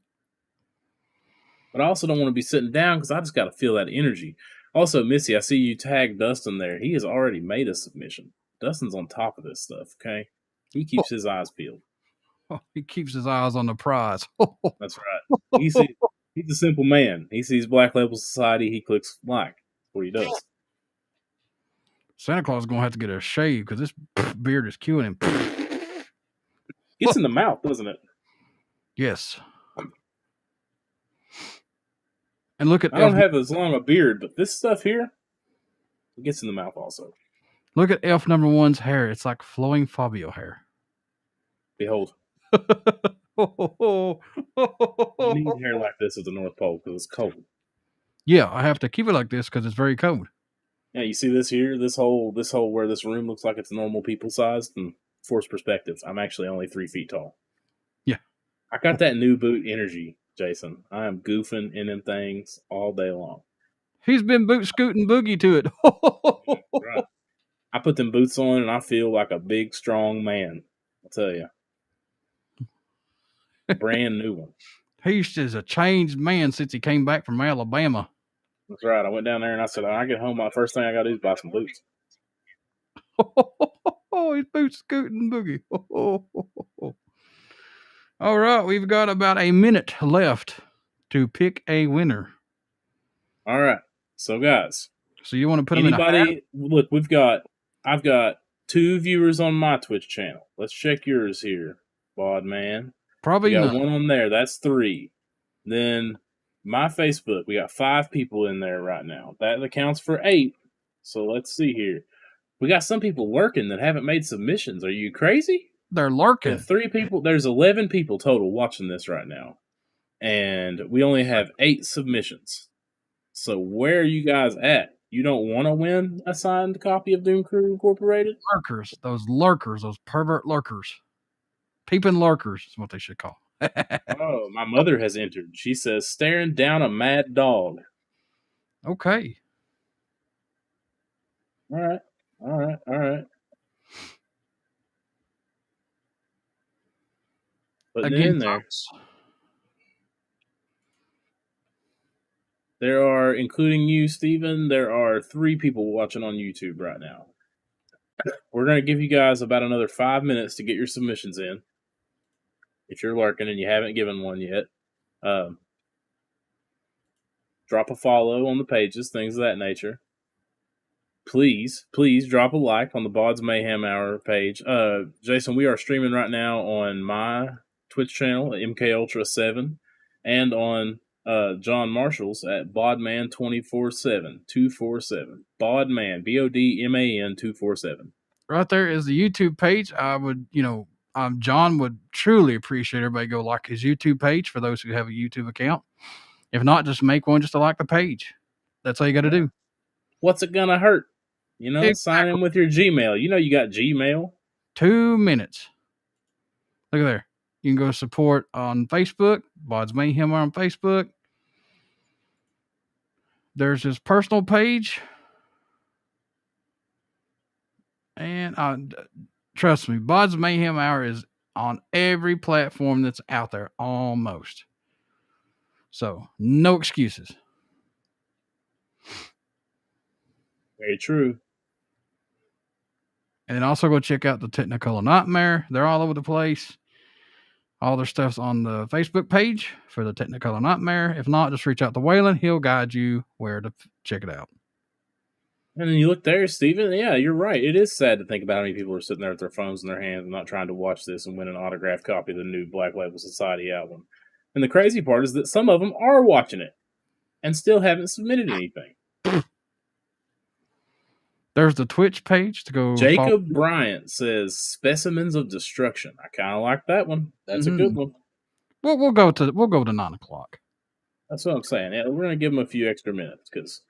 But I also don't want to be sitting down because I just got to feel that energy. Also, Missy, I see you tagged Dustin there. He has already made a submission. Dustin's on top of this stuff, okay? He keeps his eyes peeled. Oh, he keeps his eyes on the prize. That's right. He's a simple man. He sees Black Label Society. He clicks like. That's what he does. Santa Claus is going to have to get a shave because this beard is killing him. Gets in the mouth, doesn't it? Yes. And look at I don't have as long a beard, but this stuff here, it gets in the mouth also. Look at Elf number 1's hair. It's like flowing Fabio hair. Behold. You need hair like this at the North Pole because it's cold. Yeah, I have to keep it like this because it's very cold. Yeah, you see this here? This hole where this room looks like it's normal people sized and forced perspective. I'm actually only 3 feet tall. Yeah. I got that new boot energy, Jason. I am goofing in them things all day long. He's been boot scooting boogie to it. Right. I put them boots on and I feel like a big, strong man. I'll tell you. Brand new one. He's just a changed man since he came back from Alabama. That's right. I went down there and I said, when I get home, my first thing I got to do is buy some boots. He's boot scooting boogie. All right, we've got about a minute left to pick a winner. All right. So, guys. So you want to put them in a hat? Look, I've got 2 viewers on my Twitch channel. Let's check yours here, Bod Man. Probably we got none. 1 on there. That's 3. Then my Facebook, we got 5 people in there right now. That accounts for 8. So let's see here. We got some people lurking that haven't made submissions. Are you crazy? They're lurking. 3 people. There's 11 people total watching this right now. and we only have 8 submissions. So where are you guys at? You don't want to win a signed copy of Doom Crew Incorporated? Lurkers, those pervert lurkers. Peeping lurkers is what they should call. Oh, my mother has entered. She says, staring down a mad dog. Okay. All right. Putting it in there. Folks, There are, including you, Steven, there are 3 people watching on YouTube right now. We're going to give you guys about another 5 minutes to get your submissions in. If you're lurking and you haven't given one yet, drop a follow on the pages, things of that nature. Please drop a like on the BODS Mayhem Hour page. Jason, we are streaming right now on my Twitch channel at MKUltra7 and on John Marshall's at BODman247, 247. BODman, BODMAN 247. right there is the YouTube page. I would, John would truly appreciate everybody go like his YouTube page for those who have a YouTube account. If not, just make one just to like the page. That's all you got to do. What's it gonna hurt? Exactly. Sign in with your Gmail. You got Gmail. 2 minutes. Look at there. You can go support on Facebook, BODS Mayhem on Facebook. There's his personal page. And trust me, BODS Mayhem Hour is on every platform that's out there, almost. So, no excuses. Very true. And then also go check out the Technicolor Nightmare. They're all over the place. All their stuff's on the Facebook page for the Technicolor Nightmare. If not, just reach out to Waylon. He'll guide you where to check it out. And then you look there, Steven. Yeah, you're right. It is sad to think about how many people are sitting there with their phones in their hands and not trying to watch this and win an autographed copy of the new Black Label Society album. And the crazy part is that some of them are watching it and still haven't submitted anything. There's the Twitch page to go. Jacob Bryant says Specimens of Destruction. I kind of like that one. That's a good one. We'll go to 9:00. That's what I'm saying. Yeah, we're gonna give them a few extra minutes because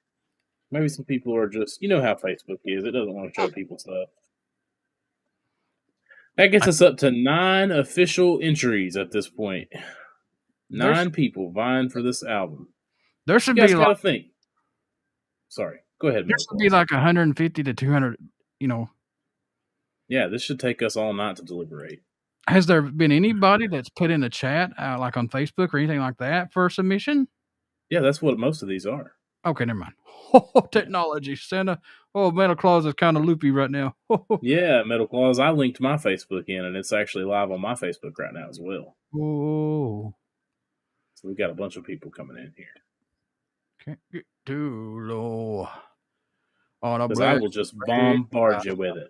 maybe some people are just, how Facebook is. It doesn't want to show people stuff. That gets us up to 9 official entries at this point. 9 people vying for this album. There should you guys be gotta think. Sorry. Go ahead. There should be like 150 to 200, Yeah, this should take us all night to deliberate. Has there been anybody that's put in a chat, like on Facebook or anything like that for submission? Yeah, that's what most of these are. Okay, never mind. Oh, technology. Santa. Oh, Metal Claus is kind of loopy right now. Yeah, Metal Claus. I linked my Facebook in, and it's actually live on my Facebook right now as well. Oh. So we've got a bunch of people coming in here. Can't get too low. Because I will just bombard you with it.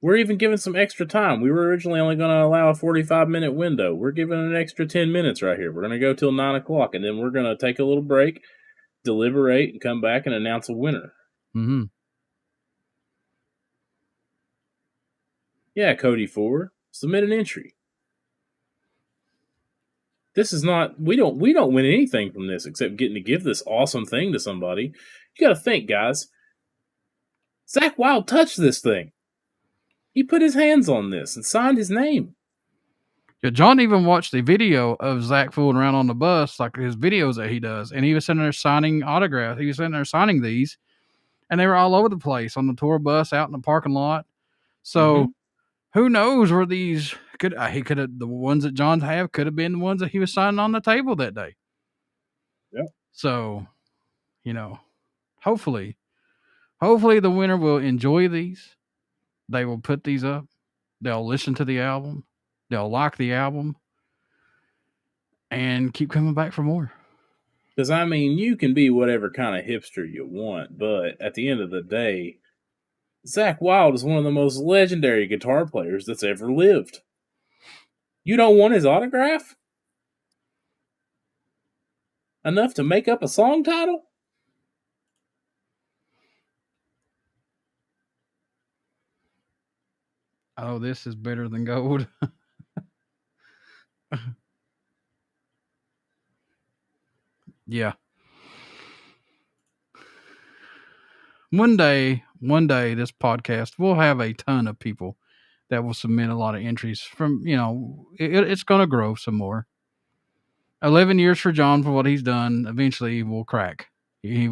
We're even giving some extra time. We were originally only going to allow a 45-minute window. We're giving an extra 10 minutes right here. We're going to go till 9 o'clock, and then we're going to take a little break, deliberate, and come back and announce a winner. Mm-hmm. Yeah, Cody Ford, submit an entry. This is not, we don't win anything from this except getting to give this awesome thing to somebody. You got to think, guys. Zakk Wylde touched this thing. He put his hands on this and signed his name. Yeah, John even watched the video of Zakk fooling around on the bus, like his videos that he does, and he was sitting there signing autographs. He was sitting there signing these, and they were all over the place on the tour bus, out in the parking lot. So, who knows where these the ones that John's have could have been the ones that he was signing on the table that day. Yeah. So, hopefully the winner will enjoy these. They will put these up. They'll listen to the album. They'll like the album. And keep coming back for more. Because, you can be whatever kind of hipster you want, but at the end of the day, Zakk Wylde is one of the most legendary guitar players that's ever lived. You don't want his autograph? Enough to make up a song title? Oh, this is better than gold. Yeah. One day, this podcast will have a ton of people that will submit a lot of entries from, it's going to grow some more. 11 years for John for what he's done. Eventually he will crack. There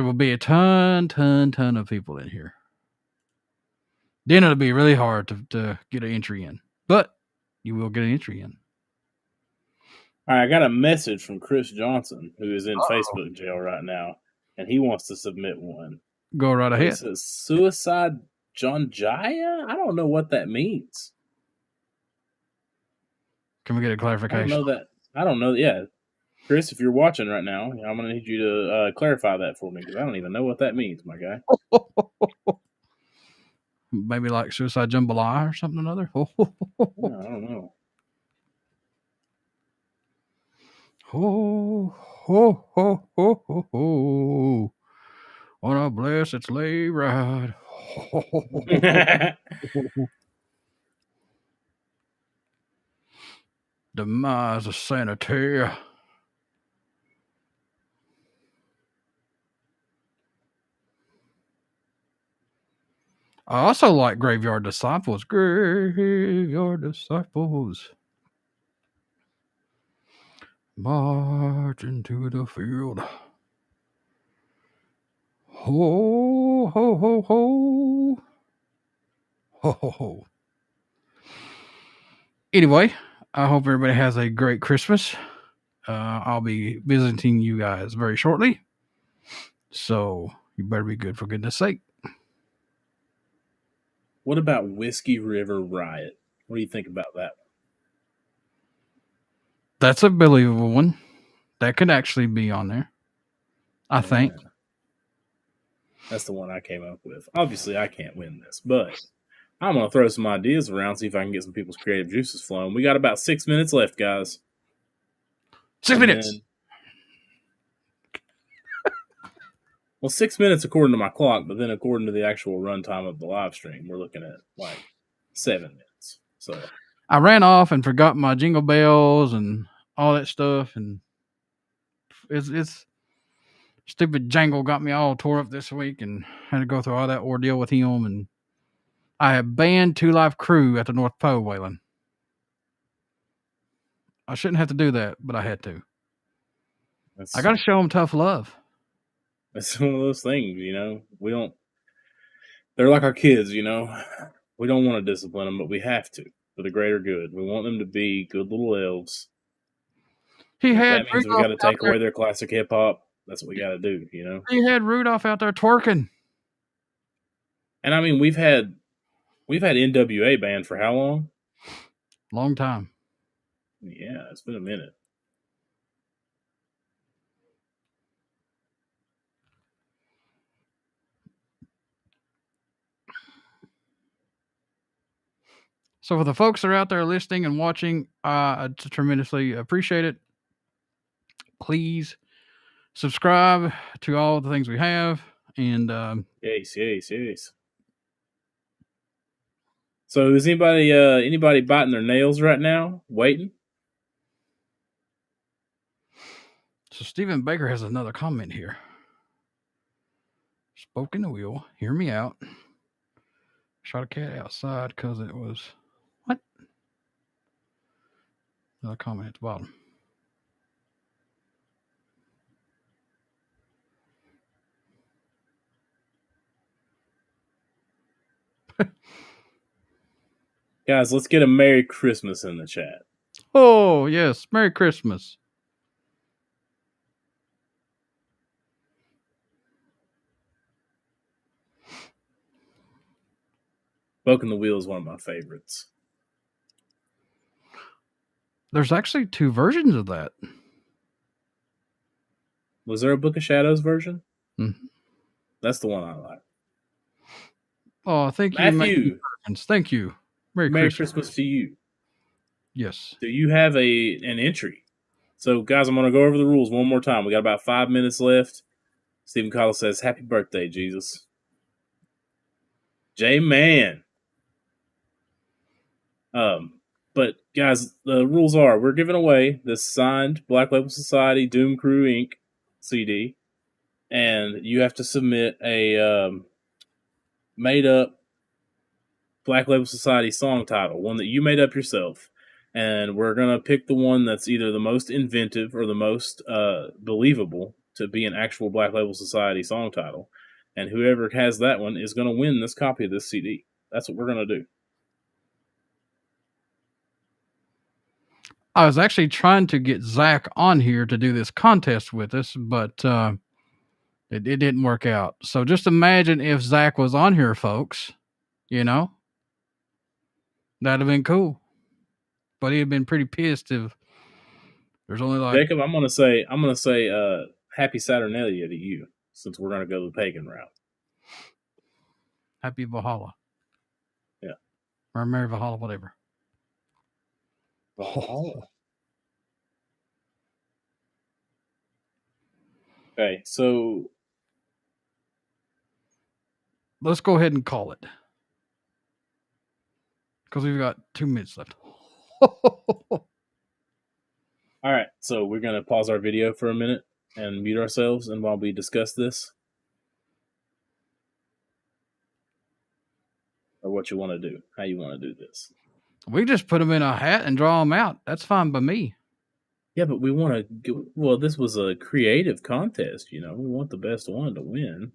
will be a ton of people in here. Then it'll be really hard to get an entry in, but you will get an entry in. All right, I got a message from Chris Johnson, who is in Facebook jail right now, and he wants to submit one. Go right ahead. It says Suicide John Jaya? I don't know what that means. Can we get a clarification? I don't know. Yeah. Chris, if you're watching right now, I'm going to need you to clarify that for me because I don't even know what that means, my guy. Maybe like Suicide Jambalaya or something or another. No, I don't know. Ho, ho, ho, ho, ho, ho. On a blessed sleigh ride. Demise of sanitary. I also like Graveyard Disciples. Graveyard Disciples. March into the field. Ho, ho, ho, ho. Ho, ho, ho. Anyway, I hope everybody has a great Christmas. I'll be visiting you guys very shortly. So you better be good for goodness sake. What about Whiskey River Riot? What do you think about that? That's a believable one. That could actually be on there. I think. That's the one I came up with. Obviously, I can't win this, but I'm going to throw some ideas around, see if I can get some people's creative juices flowing. We got about 6 minutes left, guys. 6 minutes. Well, 6 minutes according to my clock, but then according to the actual runtime of the live stream, we're looking at like 7 minutes. So I ran off and forgot my jingle bells and all that stuff, and it's stupid Jangle got me all tore up this week, and had to go through all that ordeal with him. And I have banned 2 Live Crew at the North Pole, Waylon. I shouldn't have to do that, but I had to. I got to show them tough love. It's one of those things, they're like our kids, we don't want to discipline them, but we have to for the greater good. We want them to be good little elves. That means we got to take away their classic hip hop. That's what we got to do, He had Rudolph out there twerking. And I mean, we've had NWA banned for how long? Long time. Yeah, it's been a minute. So for the folks that are out there listening and watching, I tremendously appreciate it. Please subscribe to all the things we have. And yes. So is anybody biting their nails right now? Waiting? So Stephen Baker has another comment here. Spoke in the wheel. Hear me out. Shot a cat outside because it was... What? Another comment at the bottom. Guys, let's get a Merry Christmas in the chat. Oh, yes. Merry Christmas. Spoke in the Wheel is one of my favorites. There's actually 2 versions of that. Was there a Book of Shadows version? Mm-hmm. That's the one I like. Oh, thank you, Matthew. Thank you. Merry Christmas to you. Yes. Do you have an entry? So, guys, I'm going to go over the rules one more time. We got about 5 minutes left. Stephen Collins says, "Happy birthday, Jesus." J-Man. But guys, the rules are we're giving away this signed Black Label Society Doom Crew Inc. CD, and you have to submit a made up Black Label Society song title, one that you made up yourself. And we're going to pick the one that's either the most inventive or the most believable to be an actual Black Label Society song title. And whoever has that one is going to win this copy of this CD. That's what we're going to do. I was actually trying to get Zakk on here to do this contest with us, but it didn't work out. So just imagine if Zakk was on here, folks. You know, that'd have been cool. But he'd been pretty pissed if there's only like Jacob, I'm gonna say happy Saturnalia to you, since we're gonna go the pagan route. Happy Valhalla. Yeah. Or Merry Valhalla, whatever. Valhalla. Okay, so Let's go ahead and call it. Because we've got 2 minutes left. all right, so we're gonna pause our video for a minute and mute ourselves, and while we discuss this, or what you want to do, how you want to do this. We just put them in a hat and draw them out. That's fine by me. Yeah, but we want to go. Well, this was a creative contest, you know. We want the best one to win.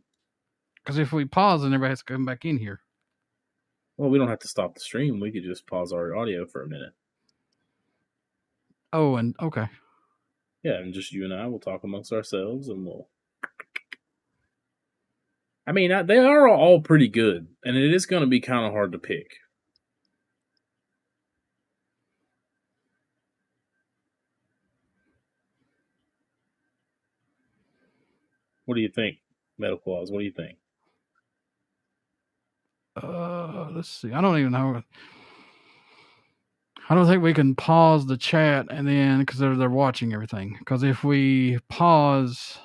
Because if we pause, then everybody has to come back in here. Well, we don't have to stop the stream. We could just pause our audio for a minute. Oh, and okay. Yeah, and just you and I will talk amongst ourselves, and we'll. I mean, they are all pretty good, and it is going to be kind of hard to pick. What do you think, Metal Claus? What do you think? Let's see. I don't even know. I don't think we can pause the chat and then because they're watching everything. Because if we pause,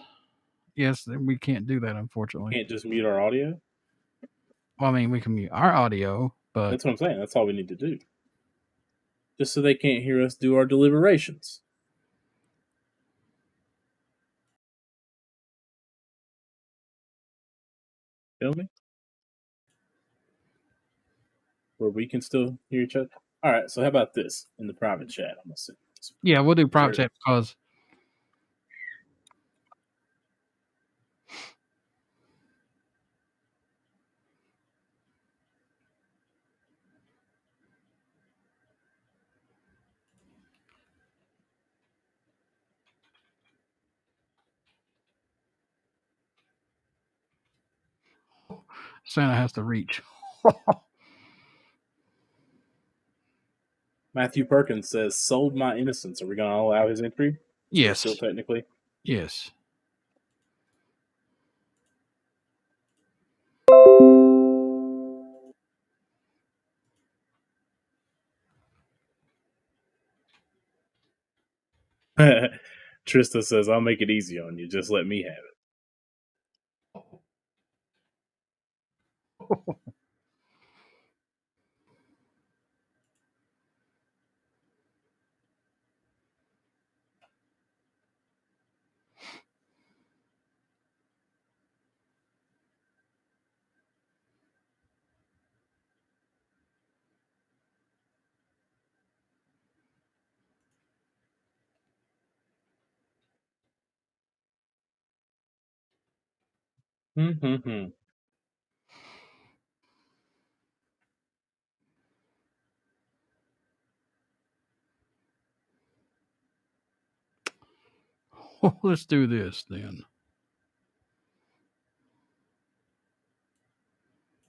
yes, then we can't do that. Unfortunately, Can't just mute our audio. Well, I mean, we can mute our audio, but that's what I'm saying. That's all we need to do, just so they can't hear us do our deliberations. Feel me? Where we can still hear each other. All right. So how about this in the private chat? I'm gonna say. Yeah, we'll do private chat because. Santa has to reach. Matthew Perkins says, "Sold my innocence." Are we going to allow his entry? Yes. Still technically. Yes. Trista says, "I'll make it easy on you. Just let me have it." Mm-hmm. Let's do this then.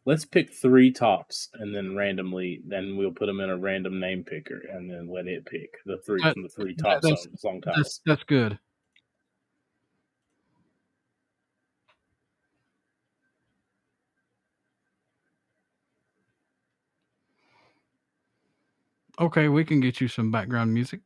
Let's pick 3 tops, and then randomly, then we'll put them in a random name picker, and then let it pick the 3 from the 3 top song titles. That's good. Okay, we can get you some background music.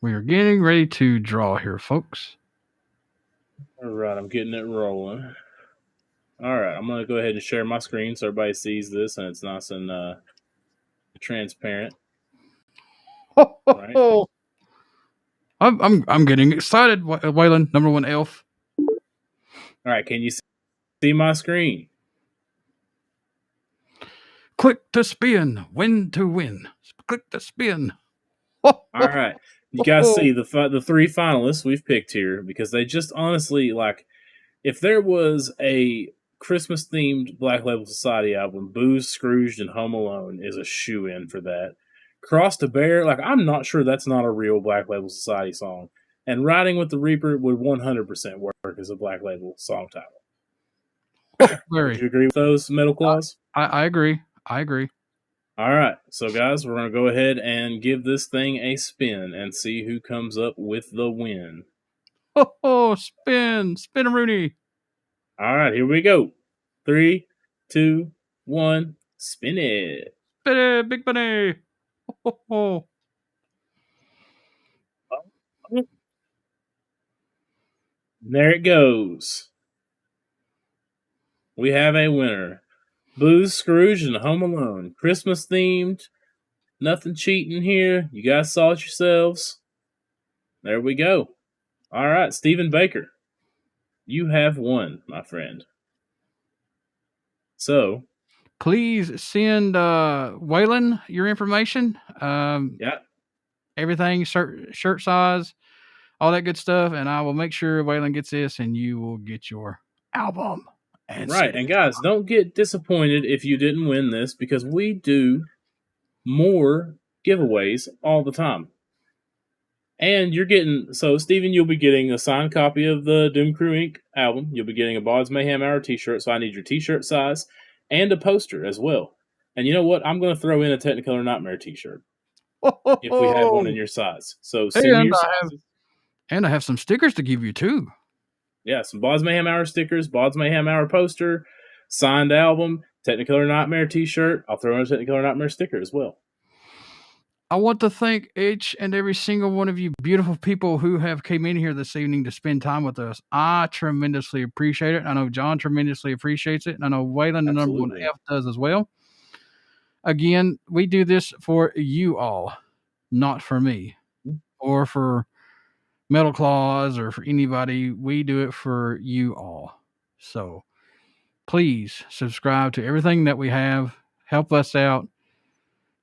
We are getting ready to draw here, folks. All right, I'm getting it rolling. All right, I'm going to go ahead and share my screen so everybody sees this and it's nice and transparent. Right. I'm getting excited, Waylon, number one elf. All right, can you see my screen? Click to spin, win to win. Click to spin. All right, you guys see the three finalists we've picked here because they just honestly, like, if there was a Christmas themed Black Label Society album, Booze, Scrooged, and Home Alone is a shoe in for that. Cross to Bear, like, I'm not sure that's not a real Black Label Society song. And Riding with the Reaper would 100% work as a Black Label song title. Very. Would you agree with those, Metal Claws? I agree. I agree. All right, so guys, we're going to go ahead and give this thing a spin and see who comes up with the win. Spin, Spin-a-Rooney. All right, here we go. 3, 2, 1, spin it. Spin it, Big Bunny. There it goes. We have a winner. Booze, Scrooge, and Home Alone. Christmas themed. Nothing cheating here. You guys saw it yourselves. There we go. All right, Stephen Baker. You have won, my friend. So, please send Waylon your information. Yeah. Everything, shirt size, all that good stuff, and I will make sure Waylon gets this, and you will get your album. Right, and guys, don't get disappointed if you didn't win this because we do more giveaways all the time. And you're getting, so Steven, you'll be getting a signed copy of the Doom Crew Inc. album. You'll be getting a BODS Mayhem Hour t-shirt, so I need your t-shirt size and a poster as well. And you know what? I'm going to throw in a Technicolor Nightmare t-shirt if we have one in your size. So send me your sizes. And I have some stickers to give you too. Yeah, some BODS Mayhem Hour stickers, BODS Mayhem Hour poster, signed album, Technicolor Nightmare t-shirt. I'll throw in a Technicolor Nightmare sticker as well. I want to thank each and every single one of you beautiful people who have came in here this evening to spend time with us. I tremendously appreciate it. I know John tremendously appreciates it. And I know Waylon, the number one F, does as well. Again, we do this for you all, not for me or for Metal Claws or for anybody. We do it for you all. So please subscribe to everything that we have. Help us out.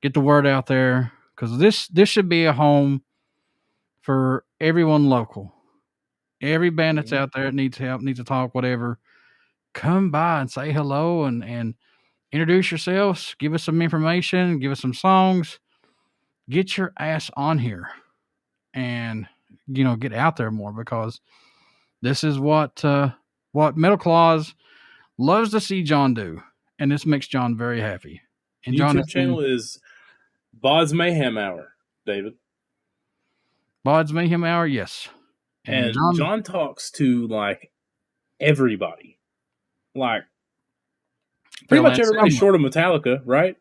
Get the word out there. Because this should be a home for everyone local. Every band that's out there that needs help, needs to talk, whatever, come by and say hello and introduce yourselves. Give us some information. Give us some songs. Get your ass on here and, get out there more because this is what Metal Claws loves to see John do. And this makes John very happy. And YouTube channel is BODS Mayhem Hour, David. BODS Mayhem Hour, yes. And John talks to, like, everybody. Like, pretty much everybody short of Metallica, right?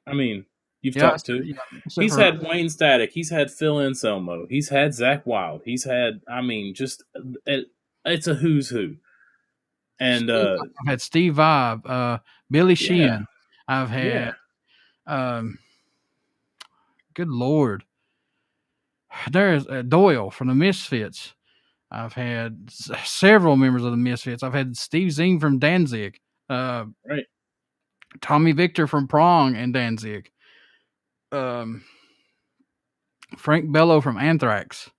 I mean, you've talked to. Yeah, he's had Wayne Static. He's had Phil Anselmo. He's had Zakk Wylde. He's had, it's a who's who. And I've had Steve Vai, Billy Sheehan. I've had... good Lord. There's Doyle from the Misfits. I've had several members of the Misfits. I've had Steve Zing from Danzig. Right. Tommy Victor from Prong and Danzig. Frank Bello from Anthrax.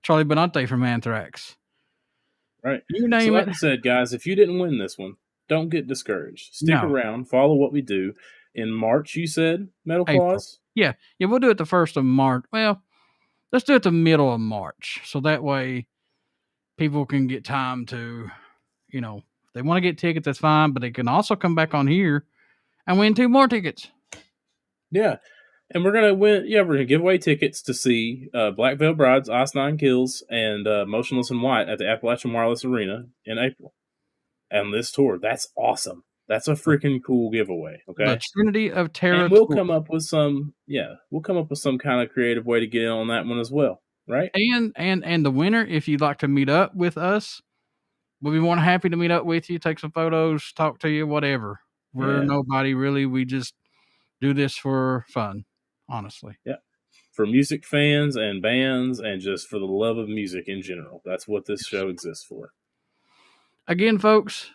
Charlie Benante from Anthrax. Right. You name so like it. I said, guys, if you didn't win this one, don't get discouraged. Stick around. Follow what we do. In March, you said, Metal Claws? Yeah, we'll do it the 1st of March. Well, let's do it the middle of March. So that way people can get time to, if they want to get tickets, that's fine. But they can also come back on here and win 2 more tickets. Yeah. And we're going to win. Yeah, we're going to give away tickets to see Black Veil Brides, Ice Nine Kills, and Motionless in White at the Appalachian Wireless Arena in April. on this tour. That's awesome. That's a freaking cool giveaway. Okay. The Trinity of Terror. And we'll come up with some kind of creative way to get in on that one as well. Right. And the winner, if you'd like to meet up with us, we'll be more than happy to meet up with you, take some photos, talk to you, whatever. We're nobody really. We just do this for fun, honestly. Yeah. For music fans and bands and just for the love of music in general. That's what this show exists for. Again, folks,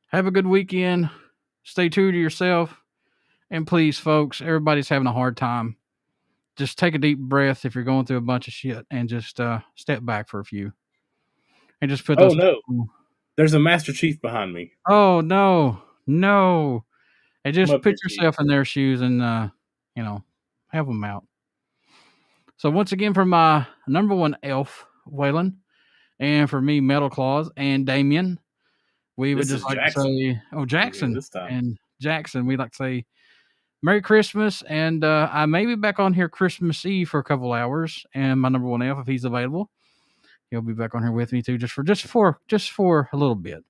have a good weekend. Stay true to yourself. And please, folks, everybody's having a hard time. Just take a deep breath if you're going through a bunch of shit and just step back for a few. And just put those... no. There's a Master Chief behind me. Oh, no. And just put yourself in their shoes and, help them out. So once again, for my number one elf, Waylon, and for me, Metal Claus, and Damien, we would just like to say, Jackson. And Jackson, we'd like to say Merry Christmas. And I may be back on here Christmas Eve for a couple hours. And my number one elf, if he's available, he'll be back on here with me too, just for a little bit.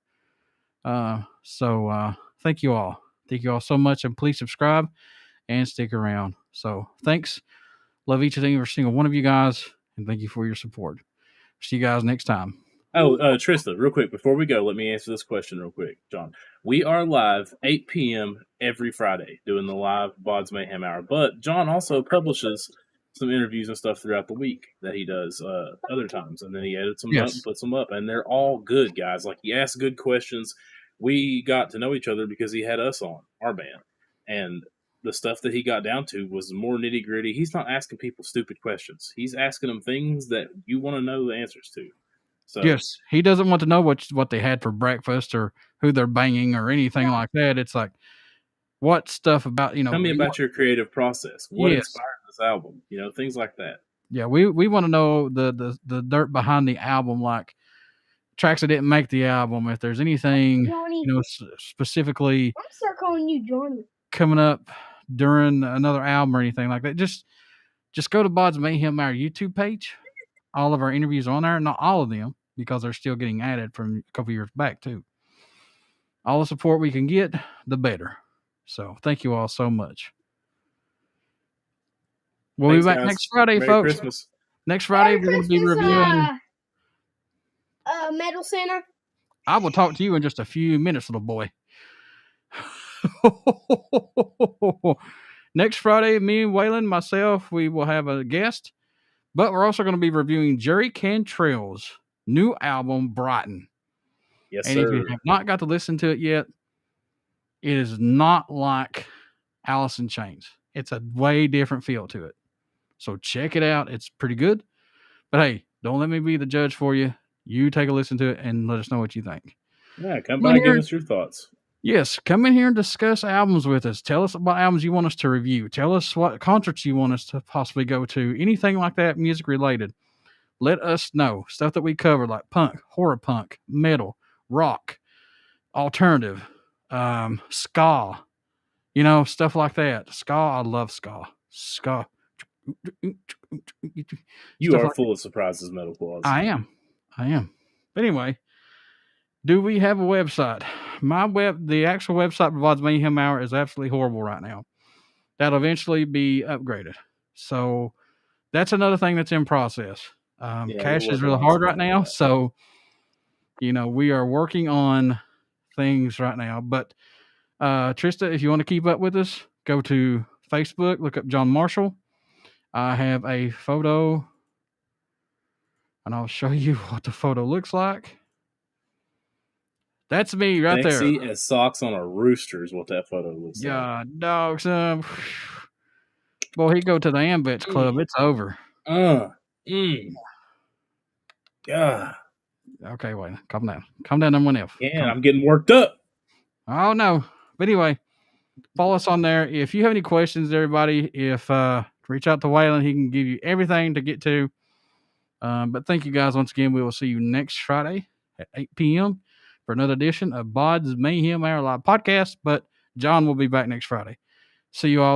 So thank you all. Thank you all so much. And please subscribe and stick around. So thanks. Love each and every single one of you guys. And thank you for your support. See you guys next time. Oh, Trista, real quick, before we go, let me answer this question real quick, John. We are live 8 p.m. every Friday doing the live BODS Mayhem Hour. But John also publishes some interviews and stuff throughout the week that he does other times. And then he edits them up and puts them up. And they're all good, guys. Like, he asks good questions. We got to know each other because he had us on, our band. And the stuff that he got down to was more nitty gritty. He's not asking people stupid questions. He's asking them things that you want to know the answers to. So, yes, he doesn't want to know what they had for breakfast or who they're banging or anything like that. It's like, what stuff about, tell me about your creative process. What inspired this album? Things like that. Yeah, we want to know the dirt behind the album, like tracks that didn't make the album. If there's anything, specifically, I'm start calling you Johnny, coming up during another album or anything like that, just go to BODS Mayhem Hour YouTube page. All of our interviews are on there, not all of them, because they're still getting added from a couple years back too. All the support we can get, the better. So thank you all so much. We'll be back next Friday, Merry folks. Christmas. Next Friday, we're going to be reviewing Metal Santa. I will talk to you in just a few minutes, little boy. Next Friday, me and Waylon, myself, we will have a guest, but we're also going to be reviewing Jerry Cantrell's new album, Brighton. Yes, and sir. if you have not got to listen to it yet, it is not like Alice in Chains. It's a way different feel to it. So check it out. It's pretty good. But hey, don't let me be the judge for you. You take a listen to it and let us know what you think. Yeah, come by and give us your thoughts. Yes, come in here and discuss albums with us. Tell us about albums you want us to review. Tell us what concerts you want us to possibly go to. Anything like that, music related. Let us know. Stuff that we cover, like punk, horror punk, metal, rock, alternative, ska. Stuff like that. Ska, I love ska. Ska. You are full of surprises, Metal Claus. I am. But anyway, do we have a website? The actual website for BODS Mayhem Hour is absolutely horrible right now. That'll eventually be upgraded. So that's another thing that's in process. Cash is really hard right now. So, we are working on things right now. But Trista, if you want to keep up with us, go to Facebook, look up John Marshall. I have a photo, and I'll show you what the photo looks like. That's me right there. Sexy as socks on a rooster is what that photo looks like. Yeah, dogs. Boy, he go to the Ambets Club. It's over. Yeah. Okay, wait. Calm down. Calm down, everyone else. Yeah, I'm getting worked up. Oh, no. But anyway, follow us on there. If you have any questions, everybody, reach out to Waylon. He can give you everything to get to. But thank you guys once again. We will see you next Friday at 8 p.m. for another edition of BODS Mayhem Hour Live podcast. But John will be back next Friday. See you all.